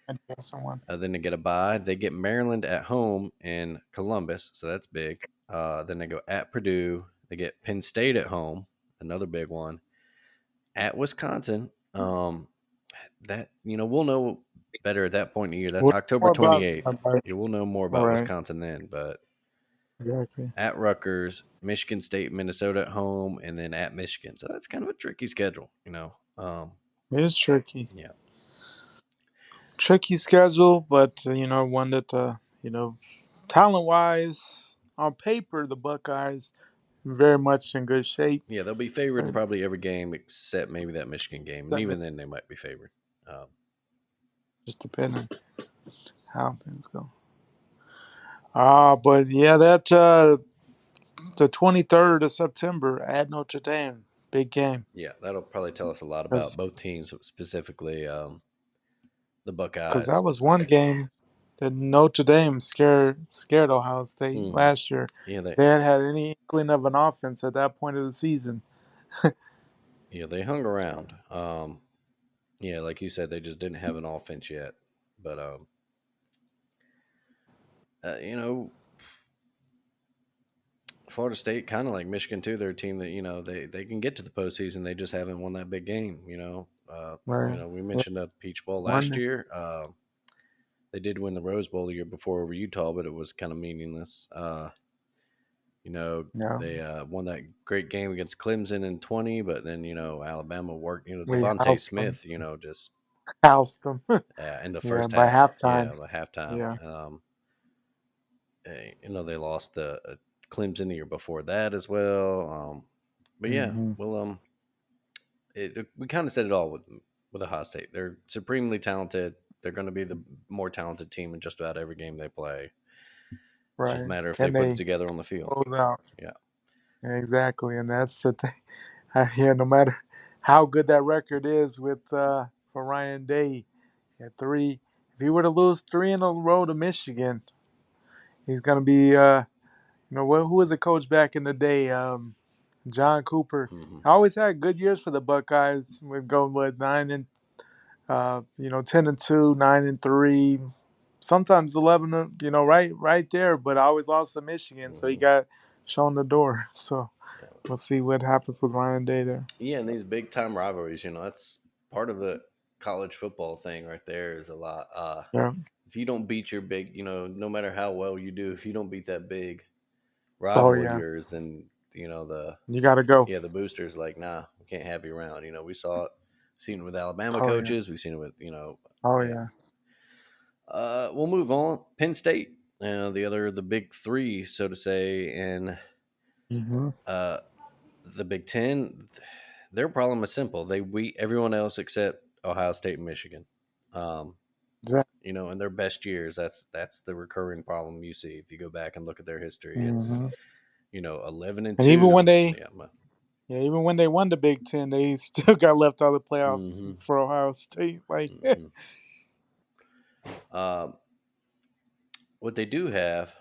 Speaker 3: and someone.
Speaker 2: Then they get a bye. They get Maryland at home and Columbus, so that's big. Then they go at Purdue. They get Penn State at home, another big one. At Wisconsin, that we'll know better at that point in the year. That's
Speaker 3: What
Speaker 2: October
Speaker 3: more about
Speaker 2: 28th.
Speaker 3: that?
Speaker 2: You will know more about
Speaker 3: Right,
Speaker 2: Wisconsin then, but
Speaker 3: exactly.
Speaker 2: at Rutgers, Michigan State, Minnesota at home, and then at Michigan. So that's kind of a tricky schedule.
Speaker 3: It is tricky,
Speaker 2: Yeah,
Speaker 3: tricky schedule, but one that talent wise, on paper, the Buckeyes very much in good shape.
Speaker 2: yeah, they'll be favored in
Speaker 3: But
Speaker 2: probably every game except maybe that Michigan game, and
Speaker 3: that may
Speaker 2: even then they might be favored. Um,
Speaker 3: just depend on how things go. But yeah, that the 23rd of September at Notre Dame, big game.
Speaker 2: yeah, that'll probably tell us a lot about
Speaker 3: Because
Speaker 2: both teams, specifically the
Speaker 3: that
Speaker 2: Buckeyes.
Speaker 3: was one game that Notre Dame scared Ohio State
Speaker 2: Hmm.
Speaker 3: last year.
Speaker 2: Yeah,
Speaker 3: They had had any inkling of an offense at that point of the season.
Speaker 2: they hung around. Yeah, like you said, they just didn't have an offense yet. But uh, you know, Florida State, kind of like Michigan too, they're a team that they can get to the postseason. They just haven't won that big game.
Speaker 3: Right.
Speaker 2: We
Speaker 3: Yeah,
Speaker 2: mentioned the Peach Bowl last
Speaker 3: one.
Speaker 2: year. They did win the Rose Bowl the year before over Utah, but it was kind of meaningless.
Speaker 3: Yeah.
Speaker 2: They won that great game against Clemson in 20, but then Alabama worked.
Speaker 3: We
Speaker 2: Devontae
Speaker 3: housed them.
Speaker 2: Smith, just
Speaker 3: Housed them.
Speaker 2: in the
Speaker 3: Yeah.
Speaker 2: first
Speaker 3: By
Speaker 2: half,
Speaker 3: halftime.
Speaker 2: yeah, by halftime.
Speaker 3: Yeah.
Speaker 2: They lost to Clemson the year before that as well. But yeah,
Speaker 3: Hmm.
Speaker 2: well, we kind of said it all with Ohio State. They're supremely talented. They're going to be the more talented team in just about every game they play. It's just a
Speaker 3: Right.
Speaker 2: matter if they
Speaker 3: Can
Speaker 2: put it
Speaker 3: they
Speaker 2: together on the field.
Speaker 3: close out?
Speaker 2: Yeah.
Speaker 3: Exactly, and that's the thing. Yeah, no matter how good that record is with for Ryan Day at three, if he were to lose three in a row to Michigan, he's gonna be who was the coach back in the day? John Cooper.
Speaker 2: Hmm.
Speaker 3: Always had good years for the Buckeyes. With going with 10-2, 9-3, sometimes 11. Right there, but I always lost to Michigan, so he
Speaker 2: Hmm.
Speaker 3: got shown the door. So.
Speaker 2: Yeah.
Speaker 3: We'll see what happens with Ryan Day there.
Speaker 2: Yeah, and these big time rivalries, that's part of the college football thing right there is a lot.
Speaker 3: Yeah.
Speaker 2: If you don't beat your big, no matter how well you do, if you don't beat that big
Speaker 3: Oh
Speaker 2: rival of
Speaker 3: yeah.
Speaker 2: yours, then the
Speaker 3: You got to go.
Speaker 2: yeah, the boosters like, nah, we can't have you around. We saw it, seen it with Alabama
Speaker 3: Oh yeah.
Speaker 2: coaches. We've seen it with,
Speaker 3: Oh
Speaker 2: yeah.
Speaker 3: yeah.
Speaker 2: We'll move on. Penn State, the other the big three, so to say, and
Speaker 3: Hmm.
Speaker 2: uh, the Big Ten. their problem is simple. They beat everyone else except Ohio State and Michigan. Um,
Speaker 3: Exactly.
Speaker 2: in their best years, that's the recurring problem you see if you go back and look at their history. It's
Speaker 3: Hmm.
Speaker 2: 11 and
Speaker 3: And even when
Speaker 2: 2.
Speaker 3: they,
Speaker 2: Yeah.
Speaker 3: yeah, even when they won the Big Ten, they still got left out of the playoffs
Speaker 2: Mm-hmm,
Speaker 3: for Ohio State. Like,
Speaker 2: mm-hmm. Um, what they do have,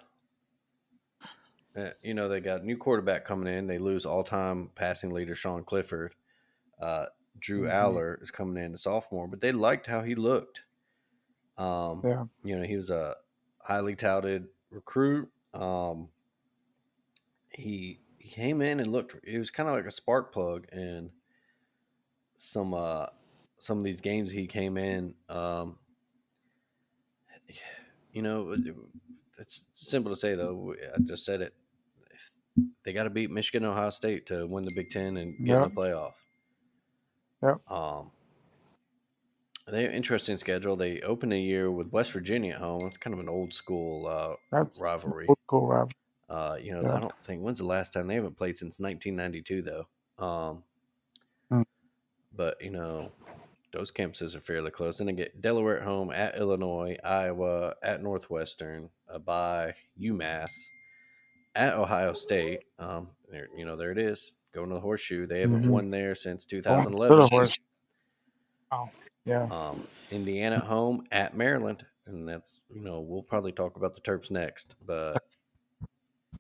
Speaker 2: they got a new quarterback coming in. They lose all-time passing leader Sean Clifford. Uh, Drew
Speaker 3: hmm,
Speaker 2: Aller is coming in, a sophomore, but they liked how he looked.
Speaker 3: yeah,
Speaker 2: He was a highly touted recruit. He came in and looked. He was kind of like a spark plug in some uh some of these games. He came in. You know, it's simple to say though. I just said it. They got to beat Michigan, and Ohio State to win the Big Ten and get in
Speaker 3: yep,
Speaker 2: the playoff.
Speaker 3: yep.
Speaker 2: Um, they have an interesting schedule. They open the year with West Virginia at home. It's kind of an old school
Speaker 3: That's
Speaker 2: rivalry.
Speaker 3: old school rival.
Speaker 2: I
Speaker 3: Yeah.
Speaker 2: don't think when's the last time they haven't played since 1992 though.
Speaker 3: Mm,
Speaker 2: But those campuses are fairly close. And they get Delaware at home, at Illinois, Iowa, at Northwestern, by UMass, at Ohio State. There it is, going to the horseshoe. They haven't
Speaker 3: hmm.
Speaker 2: won there since
Speaker 3: Going to the
Speaker 2: 2011.
Speaker 3: horse. Wow. Yeah.
Speaker 2: Indiana at home, at Maryland, and that's we'll probably talk about the Terps next, but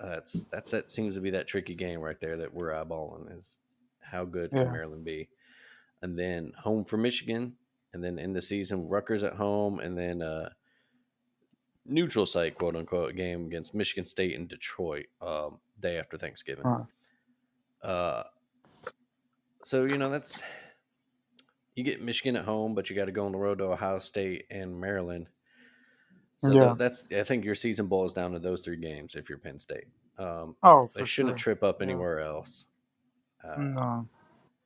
Speaker 2: that seems to be that tricky game right there that we're eyeballing is how good can
Speaker 3: Yeah.
Speaker 2: Maryland be, and then home for Michigan, and then in the season Rutgers at home, and then neutral site quote unquote game against Michigan State and Detroit day after Thanksgiving.
Speaker 3: Uh,
Speaker 2: Uh, so that's you get Michigan at home, but you got to go on the road to Ohio State and Maryland. So
Speaker 3: yeah.
Speaker 2: that's I think your season boils down to those three games if you're Penn State.
Speaker 3: Oh,
Speaker 2: They
Speaker 3: for
Speaker 2: shouldn't
Speaker 3: sure.
Speaker 2: trip up
Speaker 3: Yeah.
Speaker 2: anywhere else. Uh,
Speaker 3: No,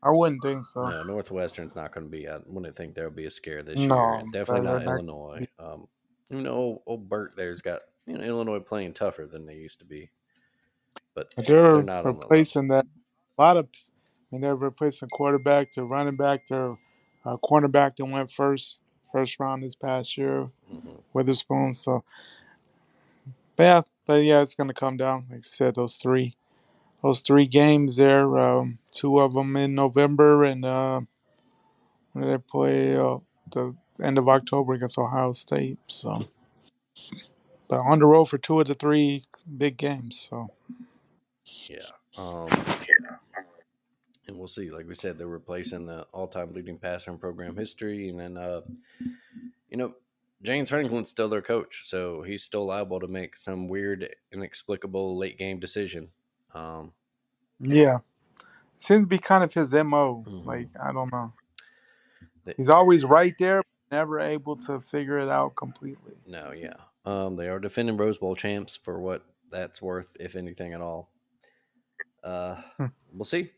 Speaker 3: I wouldn't think so.
Speaker 2: no, Northwestern's not going to be. I wouldn't think there'll be a scare this year,
Speaker 3: No,
Speaker 2: and definitely
Speaker 3: they're
Speaker 2: not
Speaker 3: not.
Speaker 2: Illinois. Old Bert there's got Illinois playing tougher than they used to be, but they're
Speaker 3: They're
Speaker 2: not on the level.
Speaker 3: replacing that. A lot of, I mean, they're replacing quarterback, their running back, their cornerback that went first round this past year,
Speaker 2: Hmm.
Speaker 3: Witherspoon. So, but yeah, it's gonna come down. Like I said, those three games there, two of them in November, and when they play the end of October against Ohio State. So, but on the road for two of the three big games. So,
Speaker 2: Yeah. And we'll see. Like we said, they're replacing the all-time leading passer in program history, and then you know, James Franklin's still their coach, so he's still liable to make some weird, inexplicable late game decision. Um,
Speaker 3: yeah, seems to be kind of his mo. Like
Speaker 2: mhm.
Speaker 3: I don't know.
Speaker 2: They,
Speaker 3: He's always right there, but never able to figure it out completely.
Speaker 2: no, yeah. They are defending Rose Bowl champs for what that's worth, if anything at all. Uh,
Speaker 3: Hmm.
Speaker 2: we'll see.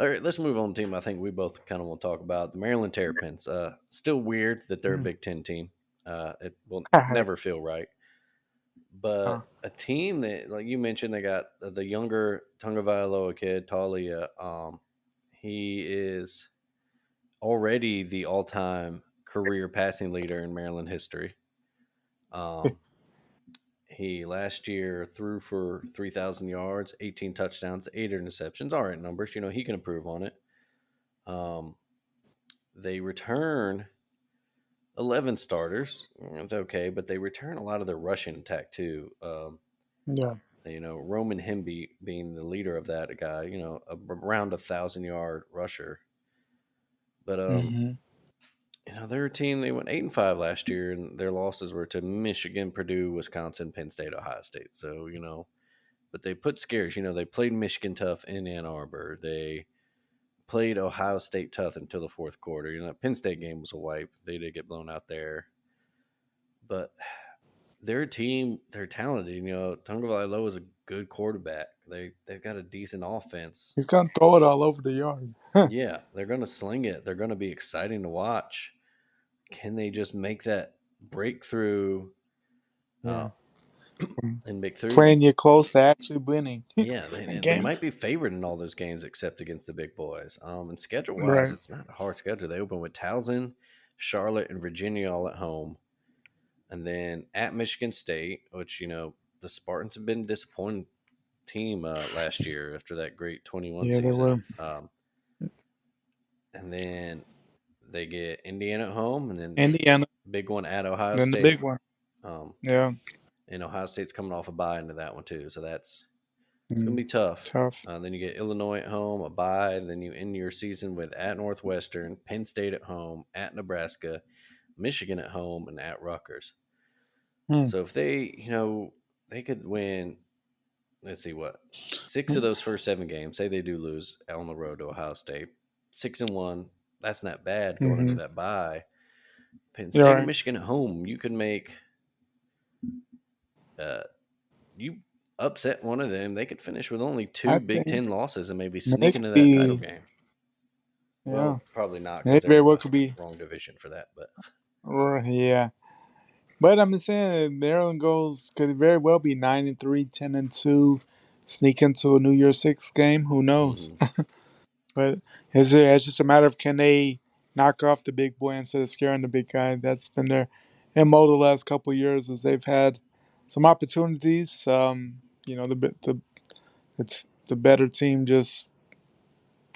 Speaker 2: All right, let's move on to a team I think we both kind of want to talk about. The Maryland Terrapins. Still weird that they're a
Speaker 3: Hmm.
Speaker 2: Big Ten team. It will never feel right.
Speaker 3: Uh,
Speaker 2: But a team that, like you mentioned, they got the younger Tungavailoa kid, Talia. He is already the all-time career passing leader in Maryland history. Um, he last year threw for 3,000 yards, 18 touchdowns, 8 interceptions. All right numbers. He can improve on it. Um, they return 11 starters. It's okay, but they return a lot of their rushing attack too.
Speaker 3: yeah.
Speaker 2: Roman Himby being the leader of that guy, around 1,000-yard rusher. But
Speaker 3: Hmm.
Speaker 2: they're a team. They went 8-5 last year, and their losses were to Michigan, Purdue, Wisconsin, Penn State, Ohio State. So but they put scares. They played Michigan tough in Ann Arbor. They played Ohio State tough until the fourth quarter. That Penn State game was a wipe. They did get blown out there, but their team, they're talented. Tagovailoa is a good quarterback. They've got a decent offense.
Speaker 3: He's gonna throw it all over the yard.
Speaker 2: Yeah, they're going to sling it. They're going to be exciting to watch. Can they just make that breakthrough? Uh,
Speaker 3: Yeah.
Speaker 2: in Big Three.
Speaker 3: Playing you close to actually winning
Speaker 2: Yeah,
Speaker 3: a
Speaker 2: they
Speaker 3: game.
Speaker 2: might be favored in all those games except against the big boys. And schedule wise,
Speaker 3: Right.
Speaker 2: it's not a hard schedule. They open with Towson, Charlotte, and Virginia all at home, and then at Michigan State, which the Spartans have been a disappointing team last year after that great 21
Speaker 3: Yeah, they
Speaker 2: season.
Speaker 3: were.
Speaker 2: And then they get Indiana at home, and then
Speaker 3: Indiana,
Speaker 2: big one at Ohio
Speaker 3: then the big
Speaker 2: State.
Speaker 3: one.
Speaker 2: Um,
Speaker 3: Yeah.
Speaker 2: and Ohio State's coming off a bye into that one too, so it's gonna
Speaker 3: Mm,
Speaker 2: be tough.
Speaker 3: tough.
Speaker 2: Then you get Illinois at home, a bye, and then you end your season with at Northwestern, Penn State at home, at Nebraska, Michigan at home, and at Rutgers.
Speaker 3: Mm.
Speaker 2: So if they could win, let's see what, six of those first seven games. Say they do lose on the road to Ohio State, 6-1. That's not bad going into
Speaker 3: Mm-hmm.
Speaker 2: that bye. Penn
Speaker 3: You're
Speaker 2: State and
Speaker 3: right.
Speaker 2: Michigan at home, you could make uh, you upset one of them. They could finish with only two
Speaker 3: I
Speaker 2: Big
Speaker 3: think
Speaker 2: Ten losses and maybe
Speaker 3: I mean, they
Speaker 2: sneak
Speaker 3: could
Speaker 2: into that title
Speaker 3: be.
Speaker 2: game.
Speaker 3: Yeah.
Speaker 2: Well, probably not
Speaker 3: They
Speaker 2: because they're
Speaker 3: very
Speaker 2: in
Speaker 3: well
Speaker 2: the
Speaker 3: could be.
Speaker 2: wrong division for that. But
Speaker 3: Yeah. But I'm just saying, Maryland goes could very well be 9-3, 10-2, sneak into a New Year's Six game. Who knows?
Speaker 2: mhm,
Speaker 3: But it's just a matter of can they knock off the big boy instead of scaring the big guy. That's been their MO the last couple of years as they've had some opportunities. It's the better team just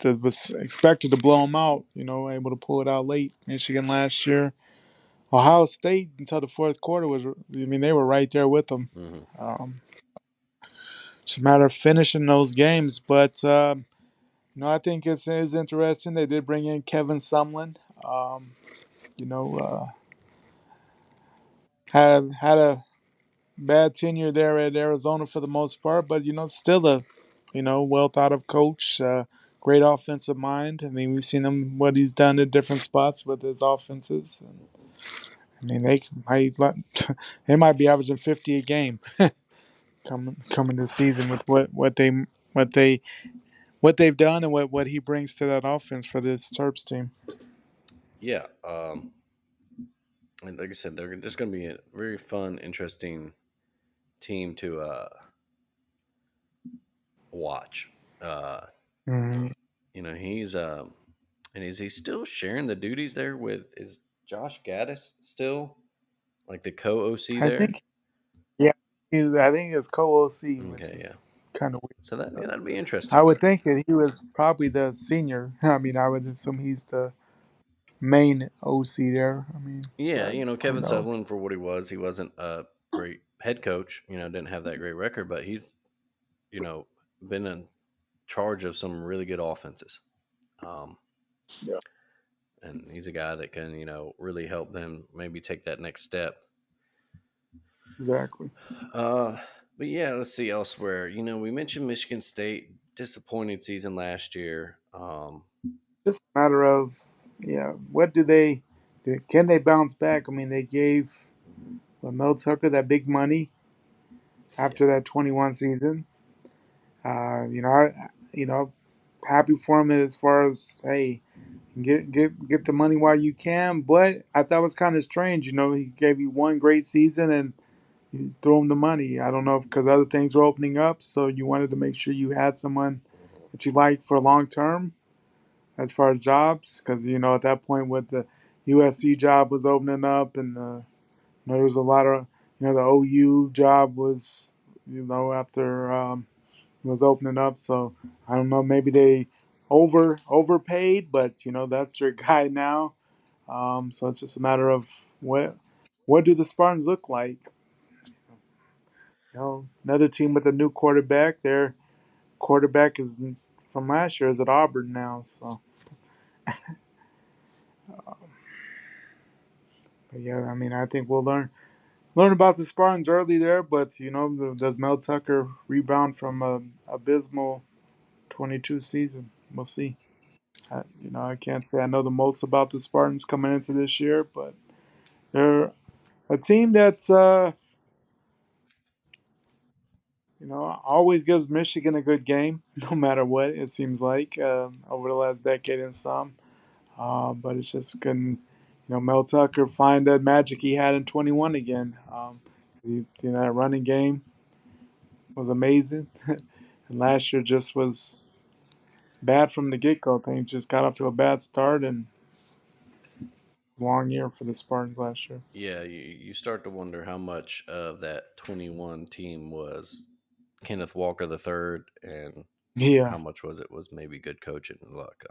Speaker 3: that was expected to blow them out. Able to pull it out late. Michigan last year, Ohio State until the fourth quarter was. I mean, they were right there with them.
Speaker 2: mhm.
Speaker 3: Um, it's a matter of finishing those games, but. I think it is interesting. They did bring in Kevin Sumlin. Um, you know, had a bad tenure there at Arizona for the most part, but still a well thought of coach. Great offensive mind. I mean, we've seen him what he's done at different spots with his offenses. And, I mean, they might be averaging 50 a game coming this season with what they what they've done and what he brings to that offense for this Terps team.
Speaker 2: Yeah. And like I said, they're just going to be a very fun, interesting team to watch. Uh,
Speaker 3: Mhm.
Speaker 2: he's and is he still sharing the duties there with is Josh Gaddis still like the co OC
Speaker 3: I
Speaker 2: there?
Speaker 3: think, yeah, I think it's co-OC, which
Speaker 2: Okay, yeah.
Speaker 3: is kind of
Speaker 2: So that
Speaker 3: weird.
Speaker 2: that'd be
Speaker 3: I
Speaker 2: interesting.
Speaker 3: would think that he was probably the senior. I mean, I would assume he's the main OC there. I mean,
Speaker 2: Yeah,
Speaker 3: but who
Speaker 2: Kevin
Speaker 3: knows?
Speaker 2: Sutherland for what he wasn't a great head coach. Didn't have that great record, but he's you know been in charge of some really good offenses. Um,
Speaker 3: Yeah,
Speaker 2: and he's a guy that can really help them maybe take that next step.
Speaker 3: exactly.
Speaker 2: Uh, but yeah, let's see elsewhere. We mentioned Michigan State disappointing season last year.
Speaker 3: Just a matter of, yeah, what do they, can they bounce back? I mean, they gave Mel Tucker that big money
Speaker 2: Yeah.
Speaker 3: after that 21 season. You know, happy for him as far as hey, get the money while you can. But I thought it was kind of strange. He gave you one great season and you threw him the money. I don't know because other things were opening up, so you wanted to make sure you had someone
Speaker 2: Mhm.
Speaker 3: that you liked for long term as far as jobs. Because at that point, with the USC job was opening up, and there was a lot of the OU job was after was opening up. So I don't know, maybe they overpaid, but that's their guy now. So it's just a matter of what do the Spartans look like? Another team with a new quarterback. Their quarterback is from last year is at Auburn now. So, but yeah, I mean, I think we'll learn about the Spartans early there. But does Mel Tucker rebound from a abysmal 22 season? We'll see. I can't say I know the most about the Spartans coming into this year, but they're a team that's always gives Michigan a good game, no matter what it seems like over the last decade and some. But it's just can Mel Tucker find that magic he had in 21 again. That running game was amazing, and last year just was bad from the get go. Things just got off to a bad start, and long year for the Spartans last year.
Speaker 2: Yeah, you start to wonder how much of that 21 team was Kenneth Walker the third, and how
Speaker 3: Yeah,
Speaker 2: much was maybe good coaching and luck.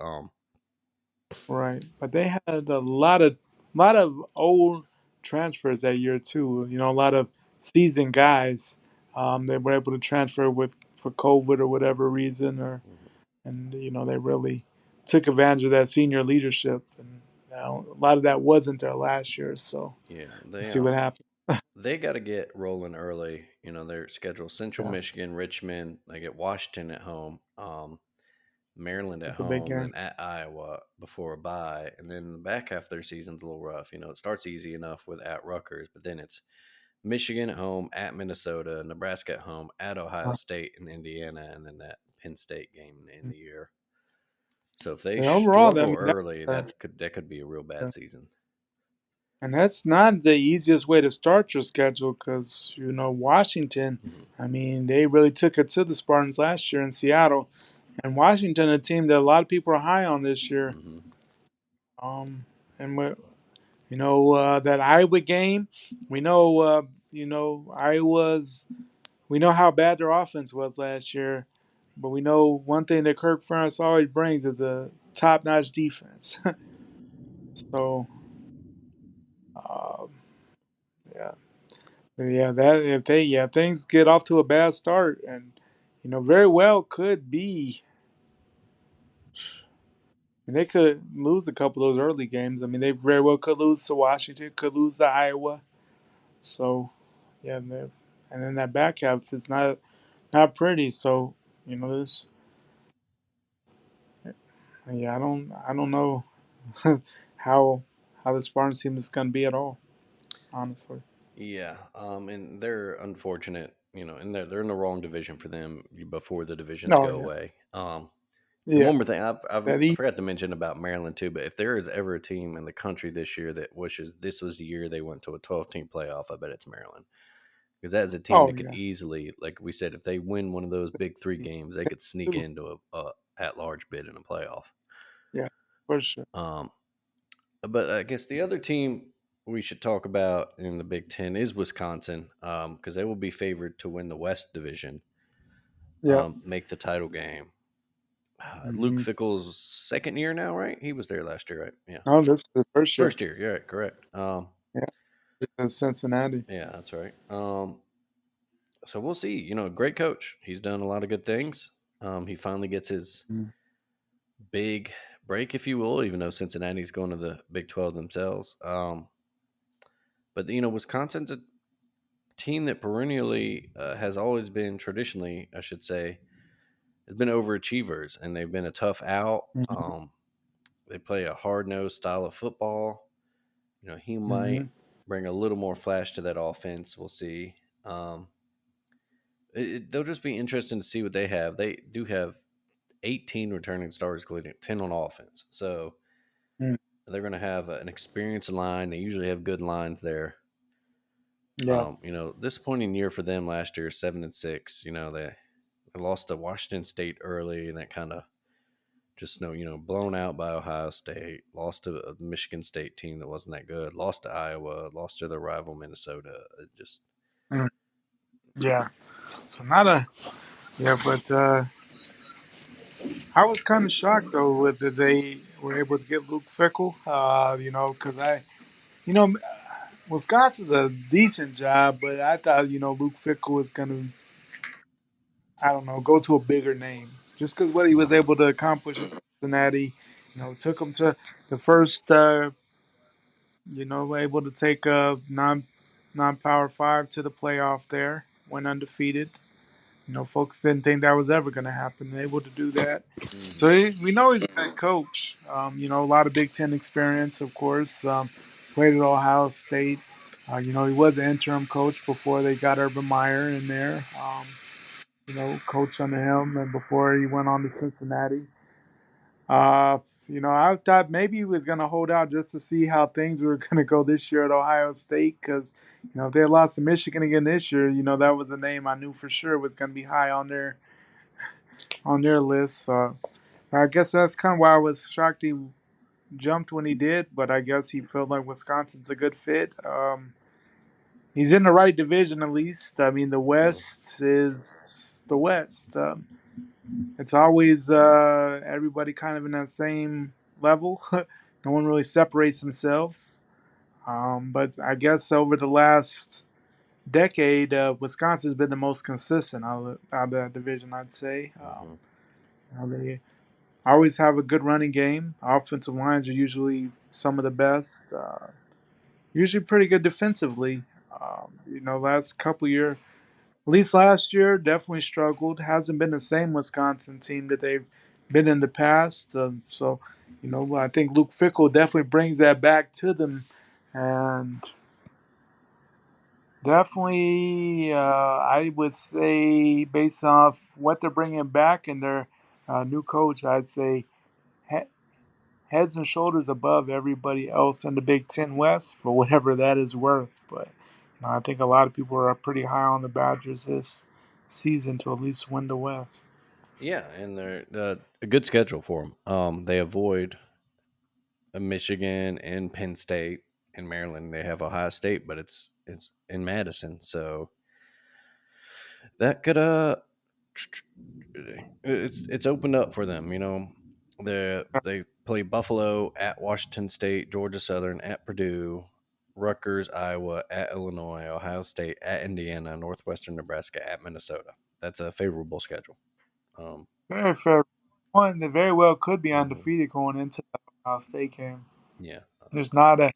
Speaker 3: right. But they had a lot of old transfers that year too. A lot of seasoned guys. They were able to transfer with for COVID or whatever reason, or
Speaker 2: Mhm.
Speaker 3: and they really took advantage of that senior leadership. And a lot of that wasn't there last year. So
Speaker 2: Yeah,
Speaker 3: we'll see what happens.
Speaker 2: they got to get rolling early. Their schedule: Central
Speaker 3: Yeah,
Speaker 2: Michigan, Richmond. They get Washington at home, Maryland at
Speaker 3: it's a big
Speaker 2: home,
Speaker 3: game.
Speaker 2: then at Iowa before a bye, and then the back half of their season's a little rough. It starts easy enough with at Rutgers, but then it's Michigan at home, at Minnesota, Nebraska at home, at Ohio
Speaker 3: Uh,
Speaker 2: State and Indiana, and then that Penn State game in the year. So if they
Speaker 3: and overall, I
Speaker 2: struggle
Speaker 3: mean,
Speaker 2: early, that could be a real
Speaker 3: uh,
Speaker 2: bad season.
Speaker 3: and that's not the easiest way to start your schedule because, Washington,
Speaker 2: Hmm.
Speaker 3: I mean, they really took it to the Spartans last year in Seattle. And Washington, a team that a lot of people are high on this year.
Speaker 2: Hmm.
Speaker 3: Um, and, that Iowa game, we know, we know how bad their offense was last year. But we know one thing that Kirk Ferentz always brings is a top notch defense. So, um, yeah. Yeah, that if things get off to a bad start, and very well could be, and they could lose a couple of those early games. I mean, they very well could lose to Washington, could lose to Iowa. So, yeah, and then that back half is not pretty. So, this, yeah, I don't know how how the Spartans team is going to be at all, honestly.
Speaker 2: Yeah, and they're unfortunate, and they're in the wrong division for them before the divisions
Speaker 3: Oh
Speaker 2: go
Speaker 3: yeah,
Speaker 2: away. And
Speaker 3: yeah,
Speaker 2: one more thing,
Speaker 3: that
Speaker 2: I
Speaker 3: east.
Speaker 2: forgot to mention about Maryland too. But if there is ever a team in the country this year that wishes this was the year they went to a 12-team playoff, I bet it's Maryland, because that is a team
Speaker 3: Oh
Speaker 2: that could
Speaker 3: yeah,
Speaker 2: easily, like we said, if they win one of those big three games, they could sneak into a at large bid in a playoff.
Speaker 3: yeah, for sure.
Speaker 2: Um, but I guess the other team we should talk about in the Big Ten is Wisconsin, because they will be favored to win the West Division,
Speaker 3: Yeah.
Speaker 2: make the title game. Luke
Speaker 3: Hmm.
Speaker 2: Fickle's second year now, right? He was there last year, right? Yeah,
Speaker 3: Oh, this is the first year.
Speaker 2: first year. You're right, correct.
Speaker 3: Yeah, it's Cincinnati.
Speaker 2: Yeah, that's right. So we'll see. Great coach. He's done a lot of good things. He finally gets his
Speaker 3: Mm.
Speaker 2: big break, if you will, even though Cincinnati's going to the Big 12 themselves. But Wisconsin's a team that perennially has always been traditionally, I should say, has been overachievers, and they've been a tough out.
Speaker 3: Mhm.
Speaker 2: They play a hard nosed style of football. He might
Speaker 3: Mhm.
Speaker 2: bring a little more flash to that offense. We'll see. Um, they'll just be interesting to see what they have. They do have 18 returning starters, including 10 on offense. So
Speaker 3: Mm.
Speaker 2: they're going to have an experienced line. They usually have good lines there.
Speaker 3: Yeah.
Speaker 2: Disappointing year for them last year, 7-6. They lost to Washington State early, and that kind of just blown out by Ohio State. Lost to a Michigan State team that wasn't that good. Lost to Iowa. Lost to their rival Minnesota. It just
Speaker 3: Mm. Yeah. So not a yeah, but I was kind of shocked though with that they were able to get Luke Fickle. Because you know, Wisconsin's a decent job, but I thought Luke Fickle was gonna, I don't know, go to a bigger name just because what he was
Speaker 2: Mhm.
Speaker 3: able to accomplish in Cincinnati. Took him to the first. Able to take a non power 5 to the playoff there, went undefeated. Folks didn't think that was ever going to happen. Able to do that. So
Speaker 2: Mhm.
Speaker 3: we know he's a good coach. A lot of Big Ten experience, of course. Played at Ohio State. He was an interim coach before they got Urban Meyer in there. Coach under him, and before he went on to Cincinnati. I thought maybe he was going to hold out just to see how things were going to go this year at Ohio State because, if they had lost to Michigan again this year, that was a name I knew for sure was going to be high on their list. So I guess that's kind of why I was shocked he jumped when he did, but I guess he felt like Wisconsin's a good fit. He's in the right division at least. I mean, the
Speaker 2: Mm.
Speaker 3: West is the West. It's always everybody kind of in that same level. No one really separates themselves. But I guess over the last decade, Wisconsin's been the most consistent out of that division, I'd say.
Speaker 2: Hmm.
Speaker 3: They always have a good running game. Offensive lines are usually some of the best. Usually pretty good defensively. Last couple years, at least last year, definitely struggled. Hasn't been the same Wisconsin team that they've been in the past. I think Luke Fickell definitely brings that back to them, and definitely, I would say based off what they're bringing back and their new coach, I'd say he- heads and shoulders above everybody else in the Big Ten West for whatever that is worth. But I think a lot of people are pretty high on the Badgers this season to at least win the West.
Speaker 2: Yeah, and they're a good schedule for them. They avoid Michigan and Penn State and Maryland. They have Ohio State, but it's in Madison, so that could it's opened up for them. They play Buffalo at Washington State, Georgia Southern at Purdue, Rutgers, Iowa at Illinois, Ohio State at Indiana, Northwestern Nebraska at Minnesota. That's a favorable schedule. Um,
Speaker 3: Very fair. One that very well could be
Speaker 2: mhm.
Speaker 3: undefeated going into the Ohio State game.
Speaker 2: Yeah.
Speaker 3: There's not a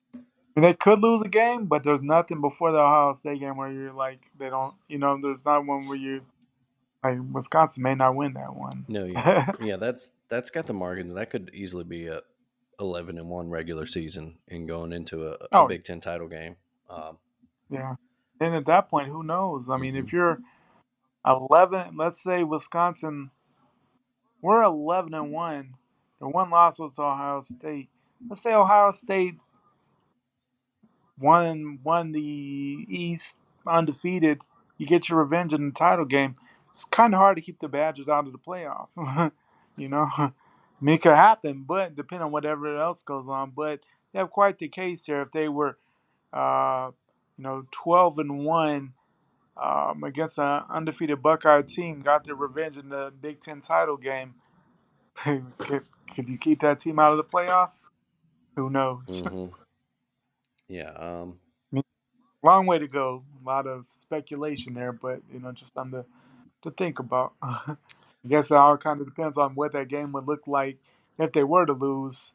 Speaker 3: I mean, they could lose a game, but there's nothing before the Ohio State game where you're like they don't. There's not one where you like Wisconsin may not win that one.
Speaker 2: No, yeah, yeah. That's got the margins. That could easily be a 11-1 regular season and going into a
Speaker 3: Oh
Speaker 2: Big Ten title game. Um,
Speaker 3: yeah. And at that point, who knows? I mean,
Speaker 2: mhm.
Speaker 3: if you're 11, let's say Wisconsin, we're 11-1. The one loss was to Ohio State. Let's say Ohio State won the East undefeated. You get your revenge in the title game. It's kind of hard to keep the Badgers out of the playoff. I mean, it could happen, but depending on whatever else goes on. But they have quite the case here. If they were, 12-1 against an undefeated Buckeye team, got their revenge in the Big Ten title game, could you keep that team out of the playoff? Who knows?
Speaker 2: Mhm. Yeah.
Speaker 3: Long way to go. A lot of speculation there, but just something to think about. I guess it all kind of depends on what that game would look like if they were to lose.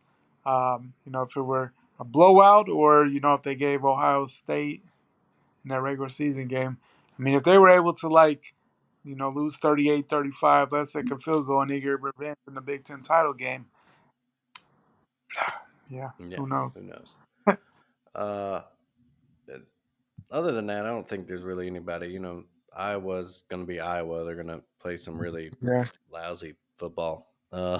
Speaker 3: If it were a blowout, or if they gave Ohio State in that regular season game. I mean, if they were able to lose 38-35, let's say a field goal and they get revenge in the Big Ten title game. Yeah,
Speaker 2: Yeah.
Speaker 3: who knows?
Speaker 2: Who knows? Uh, Other than that, I don't think there's really anybody. Iowa's going to be Iowa. They're going to play some really
Speaker 3: Yeah.
Speaker 2: lousy football
Speaker 3: They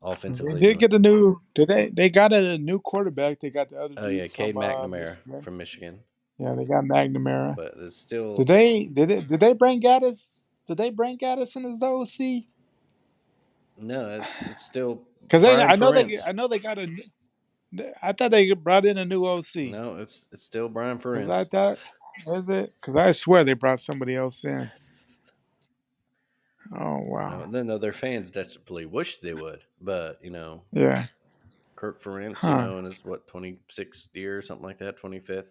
Speaker 2: offensively.
Speaker 3: did get a new. Did they got a new quarterback? They got the other
Speaker 2: Oh
Speaker 3: dude
Speaker 2: yeah, Cade
Speaker 3: from
Speaker 2: McNamara
Speaker 3: Michigan.
Speaker 2: from Michigan,
Speaker 3: Yeah, they got McNamara.
Speaker 2: but it's
Speaker 3: Did
Speaker 2: still
Speaker 3: they did they bring Gaddis? Did they bring Gaddis in as the OC?
Speaker 2: no. It's still
Speaker 3: Because
Speaker 2: Brian
Speaker 3: I
Speaker 2: Ferentz.
Speaker 3: know they got a. I thought they brought in a new OC.
Speaker 2: No, it's still Brian
Speaker 3: Because I
Speaker 2: Ferentz.
Speaker 3: thought is it? Because I swear they brought somebody else in. Oh wow.
Speaker 2: No, their fans desperately wish they would, but
Speaker 3: Yeah.
Speaker 2: Kirk Ferentz,
Speaker 3: Huh.
Speaker 2: in his 26th year or something like that, 25th.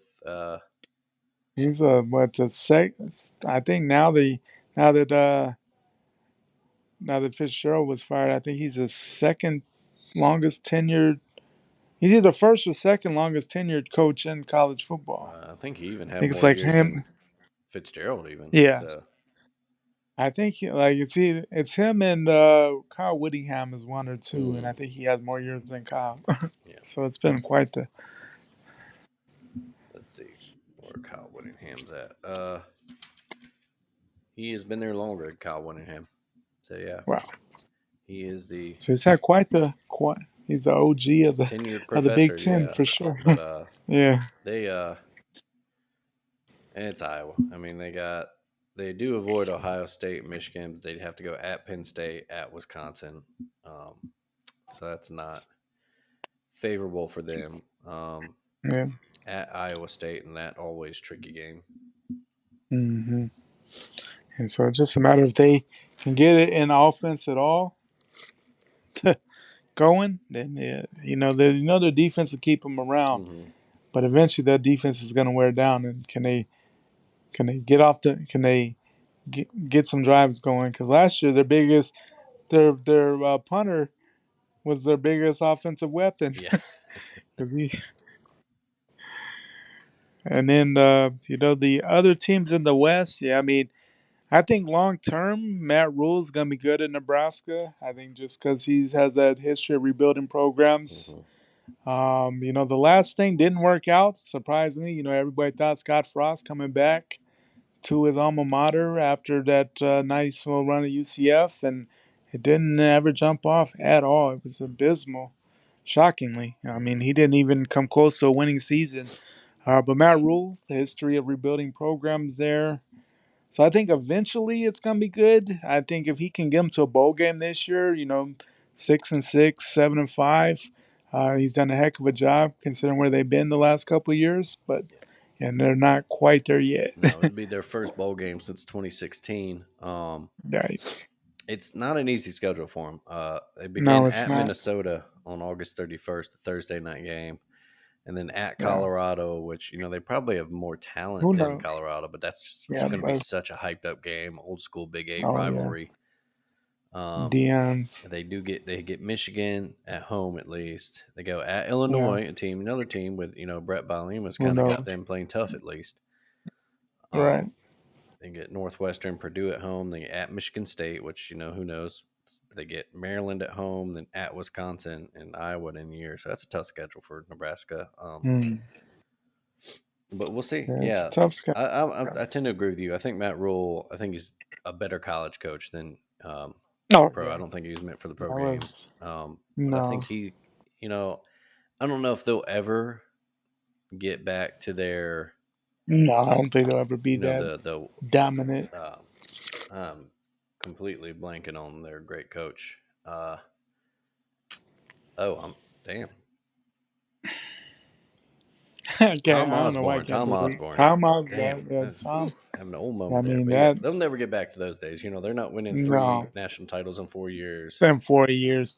Speaker 3: He's what the second? I think now that now that Fitzgerald was fired, I think he's the second longest tenured. He's either first or second longest tenured coach in college football.
Speaker 2: I think he even
Speaker 3: I
Speaker 2: had
Speaker 3: think it's
Speaker 2: more
Speaker 3: like
Speaker 2: years than
Speaker 3: him.
Speaker 2: Fitzgerald even.
Speaker 3: Yeah,
Speaker 2: So
Speaker 3: I think it's him and Kyle Whittingham is one or two, and I think he has more years than Kyle.
Speaker 2: yeah.
Speaker 3: So it's been quite the
Speaker 2: Let's see where Kyle Whittingham's at. He has been there longer than Kyle Whittingham. So yeah,
Speaker 3: wow.
Speaker 2: he is the
Speaker 3: So he's had quite the quite. He's the OG of the
Speaker 2: Tenured
Speaker 3: Big
Speaker 2: professor,
Speaker 3: Ten
Speaker 2: yeah.
Speaker 3: for sure.
Speaker 2: But
Speaker 3: Yeah,
Speaker 2: they and it's Iowa. I mean, they do avoid Ohio State, Michigan, but they'd have to go at Penn State, at Wisconsin. So that's not favorable for them.
Speaker 3: yeah.
Speaker 2: At Iowa State, and that always tricky game.
Speaker 3: hmm And so it's just a matter if they can get it in offense at all going, then yeah, their defense will keep them around.
Speaker 2: Mm-hmm.
Speaker 3: But eventually, that defense is going to wear down. And can they get some drives going? Because last year their punter was their biggest offensive weapon.
Speaker 2: Yeah.
Speaker 3: 'Cause and then the other teams in the West, yeah, I mean, I think long term Matt Rule's gonna be good in Nebraska. I think just because he has that history of rebuilding programs.
Speaker 2: Mm-hmm.
Speaker 3: The last thing didn't work out. Surprisingly, everybody thought Scott Frost coming back to his alma mater after that nice little run at UCF, and it didn't ever jump off at all. It was abysmal, shockingly. I mean, he didn't even come close to a winning season. But Matt Rule, the history of rebuilding programs there. So I think eventually it's gonna be good. I think if he can get them to a bowl game this year, 6-6, 7-5, he's done a heck of a job considering where they've been the last couple of years. But and they're not quite there yet.
Speaker 2: No, it'd be their first bowl game since 2016.
Speaker 3: Yikes!
Speaker 2: It's not an easy schedule for them. They
Speaker 3: No,
Speaker 2: begin
Speaker 3: it's
Speaker 2: at
Speaker 3: not.
Speaker 2: Minnesota on August 31st, a Thursday night game, and then at
Speaker 3: Yeah.
Speaker 2: Colorado, which they probably have more
Speaker 3: Who
Speaker 2: talent than
Speaker 3: knows?
Speaker 2: Colorado, but that's
Speaker 3: Yeah,
Speaker 2: just going to be
Speaker 3: but
Speaker 2: such a hyped up game, old school Big Eight
Speaker 3: oh yeah,
Speaker 2: rivalry.
Speaker 3: Dion's.
Speaker 2: They get Michigan at home at least. They go at
Speaker 3: Yeah,
Speaker 2: Illinois, another team with Brett Bielema's
Speaker 3: who
Speaker 2: kind of got
Speaker 3: knows?
Speaker 2: them playing tough at least.
Speaker 3: Right.
Speaker 2: They get Northwestern, Purdue at home. They get at Michigan State, which who knows. They get Maryland at home, then at Wisconsin and Iowa in the year. So that's a tough schedule for Nebraska.
Speaker 3: Mm.
Speaker 2: But we'll see.
Speaker 3: Yeah, it's a
Speaker 2: Yeah,
Speaker 3: tough schedule.
Speaker 2: I tend to agree with you. I think Matt Rule. I think he's a better college coach than
Speaker 3: Oh
Speaker 2: pro. I
Speaker 3: yeah,
Speaker 2: don't think he was meant for the pro
Speaker 3: that
Speaker 2: game.
Speaker 3: was
Speaker 2: But I think
Speaker 3: no,
Speaker 2: he, I don't know if they'll ever get back to their,
Speaker 3: no. I don't think they'll ever be that
Speaker 2: the
Speaker 3: dominant.
Speaker 2: I'm completely blanking on their great coach. I'm damn.
Speaker 3: Okay,
Speaker 2: Tom
Speaker 3: I don't know why I
Speaker 2: Osborne.
Speaker 3: can't
Speaker 2: Tom
Speaker 3: think.
Speaker 2: Osborne.
Speaker 3: Tom
Speaker 2: Damn.
Speaker 3: Osborne, yeah, Tom.
Speaker 2: Having an old
Speaker 3: I
Speaker 2: moment there.
Speaker 3: mean
Speaker 2: But yeah,
Speaker 3: that.
Speaker 2: they'll never get back to those days. They're not winning 3
Speaker 3: No,
Speaker 2: national titles in 4 years.
Speaker 3: in 4 years,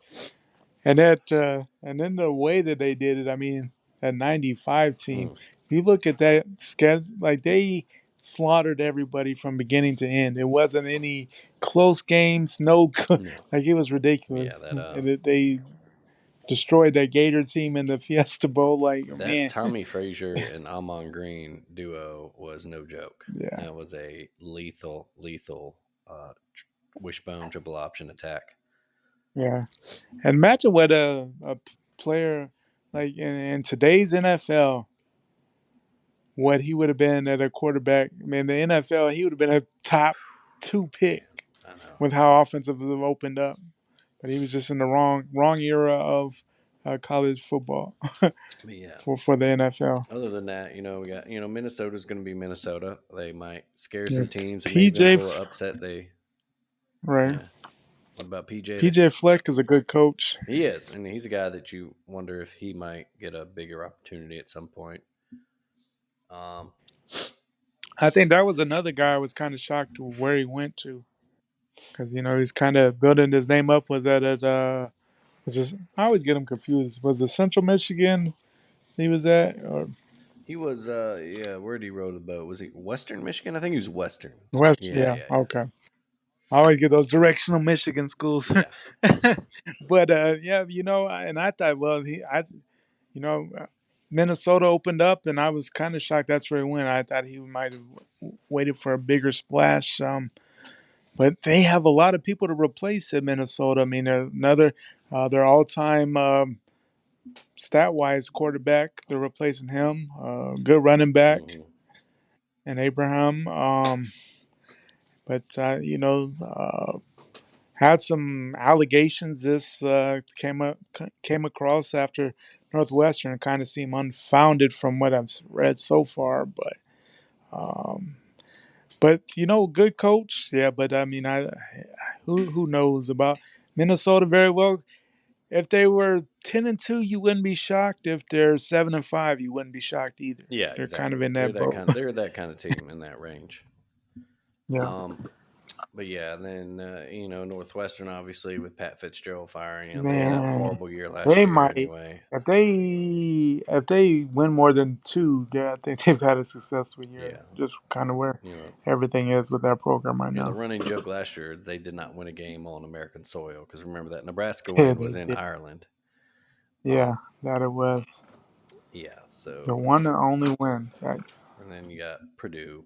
Speaker 3: and then the way that they did it. I mean, that '95 team.
Speaker 2: Mm,
Speaker 3: If you look at that schedule, like they slaughtered everybody from beginning to end. It wasn't any close games. No,
Speaker 2: no.
Speaker 3: like it was
Speaker 2: Yeah,
Speaker 3: ridiculous.
Speaker 2: that
Speaker 3: They destroyed that Gator team in the Fiesta Bowl. Like
Speaker 2: that
Speaker 3: man,
Speaker 2: Tommy Frazier and Amon Green duo was no joke.
Speaker 3: yeah,
Speaker 2: That was a lethal wishbone triple option attack.
Speaker 3: yeah. And imagine what a player like in today's NFL, what he would have been at a quarterback. I mean, the NFL, he would have been a top two
Speaker 2: Man,
Speaker 3: pick
Speaker 2: I know.
Speaker 3: with how offensive have opened up. But he was just in the wrong era of college football
Speaker 2: But yeah,
Speaker 3: for the NFL.
Speaker 2: other than that, we got Minnesota's going to be Minnesota. They might scare
Speaker 3: Yeah,
Speaker 2: some teams and maybe even
Speaker 3: PJ,
Speaker 2: pull an upset.
Speaker 3: right?
Speaker 2: Yeah. What about PJ?
Speaker 3: PJ Fleck is a good coach.
Speaker 2: He is, and he's a guy that you wonder if he might get a bigger opportunity at some point. Um,
Speaker 3: I think that was another guy I was kind of shocked to where he went to because he's kind of building his name up. Was that at was this? I always get him confused. Was it Central Michigan he was at or
Speaker 2: he was, yeah. Where did he row the boat? Was he Western Michigan? I think he was Western.
Speaker 3: West?
Speaker 2: Yeah,
Speaker 3: Yeah,
Speaker 2: yeah,
Speaker 3: okay. I always get those directional Michigan schools.
Speaker 2: yeah,
Speaker 3: But yeah, and I thought, well, you know, uh, Minnesota opened up, and I was kind of shocked that's where he went. I thought he might have waited for a bigger splash. But they have a lot of people to replace in Minnesota. I mean, their all-time stat-wise quarterback. They're replacing him. Good running back,
Speaker 2: hmm
Speaker 3: and Abraham. But had some allegations this came across after Northwestern. Kind of seem unfounded from what I've read so far, um, but good coach, yeah. But I mean, who knows about Minnesota very well? If they were 10-2, you wouldn't be shocked. If they're 7-5, you wouldn't be shocked either.
Speaker 2: Yeah,
Speaker 3: They're kind of
Speaker 2: exactly.
Speaker 3: in that boat.
Speaker 2: They're that kind of team in that range.
Speaker 3: Yeah,
Speaker 2: Um, but yeah, then Northwestern obviously with Pat Fitzgerald firing, they had a
Speaker 3: man,
Speaker 2: horrible year last
Speaker 3: they
Speaker 2: year
Speaker 3: might
Speaker 2: anyway.
Speaker 3: if they win more than two. Yeah, I think they've had a successful year.
Speaker 2: Yeah,
Speaker 3: Just kind of where
Speaker 2: you know,
Speaker 3: everything is with that program right
Speaker 2: the
Speaker 3: now.
Speaker 2: running joke last year they did not win a game on American soil because remember that Nebraska
Speaker 3: Yeah,
Speaker 2: win was
Speaker 3: they
Speaker 2: in
Speaker 3: did.
Speaker 2: Ireland.
Speaker 3: Yeah,
Speaker 2: Um,
Speaker 3: that it was
Speaker 2: yeah,
Speaker 3: the
Speaker 2: so
Speaker 3: one and only win. Thanks.
Speaker 2: and then you got Purdue,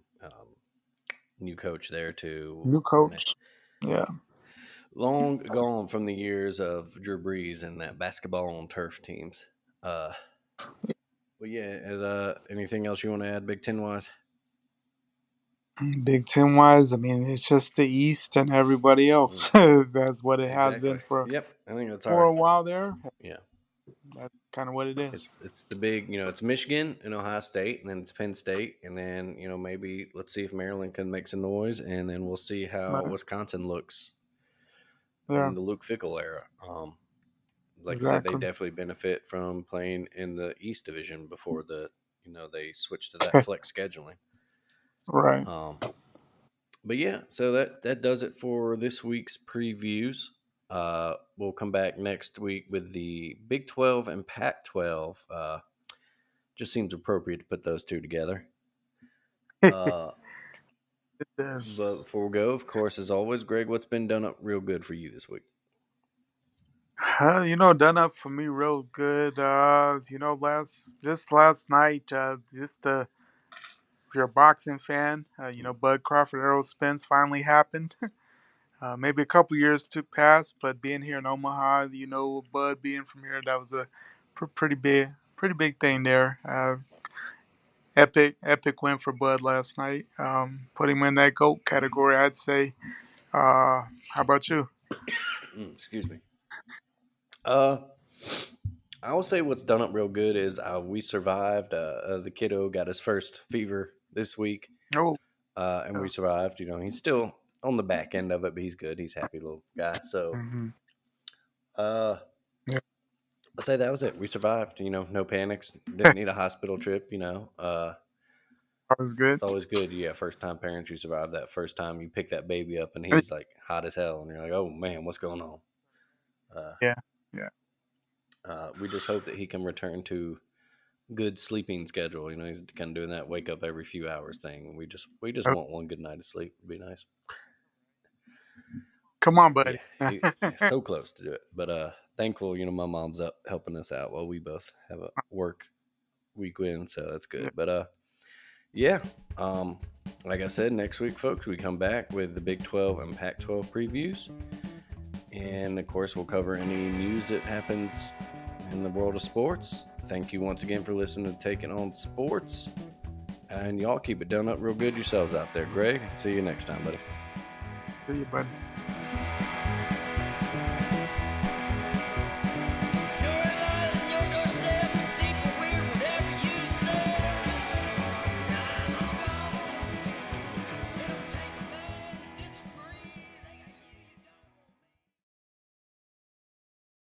Speaker 2: new coach there too.
Speaker 3: New
Speaker 2: Meh.
Speaker 3: coach. Yeah.
Speaker 2: Long gone from the years of Drew Brees and that basketball on turf teams. Uh, but yeah, anything else you want to add, Big Ten wise?
Speaker 3: Big Ten wise, I mean, it's just the East and everybody
Speaker 2: Mm,
Speaker 3: else. That's what it has
Speaker 2: exactly.
Speaker 3: been for
Speaker 2: Yep, I think that's
Speaker 3: for
Speaker 2: our
Speaker 3: a while there.
Speaker 2: yeah.
Speaker 3: That's kind of what it is.
Speaker 2: It's the big it's Michigan and Ohio State, and then it's Penn State, and then maybe let's see if Maryland can make some noise, and then we'll see how
Speaker 3: But,
Speaker 2: Wisconsin looks
Speaker 3: yeah,
Speaker 2: in the Luke Fickle era. Like I said, they
Speaker 3: exactly.
Speaker 2: definitely benefit from playing in the East Division before they switched to that flex scheduling.
Speaker 3: Right.
Speaker 2: Um, but yeah, so that does it for this week's previews. We'll come back next week with the Big 12 and Pac 12. Just seems appropriate to put those two together.
Speaker 3: It
Speaker 2: Uh,
Speaker 3: is.
Speaker 2: but before we go, of course, as always, Greg, what's been done up real good for you this week?
Speaker 3: Done up for me real good. Last night, just if you're a boxing fan, Bud Crawford Errol Spence finally happened. Maybe a couple years to pass, but being here in Omaha, Bud being from here, that was a pretty big thing there. Epic win for Bud last night. Put him in that GOAT category, I'd say. How about you?
Speaker 2: Excuse me. Uh, I will say what's done up real good is we survived. The kiddo got his first fever this week,
Speaker 3: Oh,
Speaker 2: and
Speaker 3: yeah.
Speaker 2: we survived. He's still on the back end of it, but he's good. He's a happy little guy. So,
Speaker 3: Hmm.
Speaker 2: uh,
Speaker 3: Yeah,
Speaker 2: I'll say that was it. We survived. No panics. Didn't need a hospital trip.
Speaker 3: that was good.
Speaker 2: It's always good. Yeah, first time parents, you survive that first time. You pick that baby up, and he's like hot as hell, and you're like, oh man, what's going on? Uh,
Speaker 3: Yeah, yeah.
Speaker 2: we just hope that he can return to good sleeping schedule. He's kind of doing that wake up every few hours thing. We just
Speaker 3: Oh,
Speaker 2: want one good night of sleep. It'd be nice.
Speaker 3: come on, buddy.
Speaker 2: Yeah, he's so close to do it. But thankful, my mom's up helping us out while we both have a work weekend, so that's good.
Speaker 3: Yeah.
Speaker 2: But yeah, um, like I said, next week, folks, we come back with the Big 12 and Pac 12 previews. And of course, we'll cover any news that happens in the world of sports. Thank you once again for listening to Taking on Sports. And y'all keep it done up real good yourselves out there. Greg, see you next time, buddy.
Speaker 3: See you, buddy.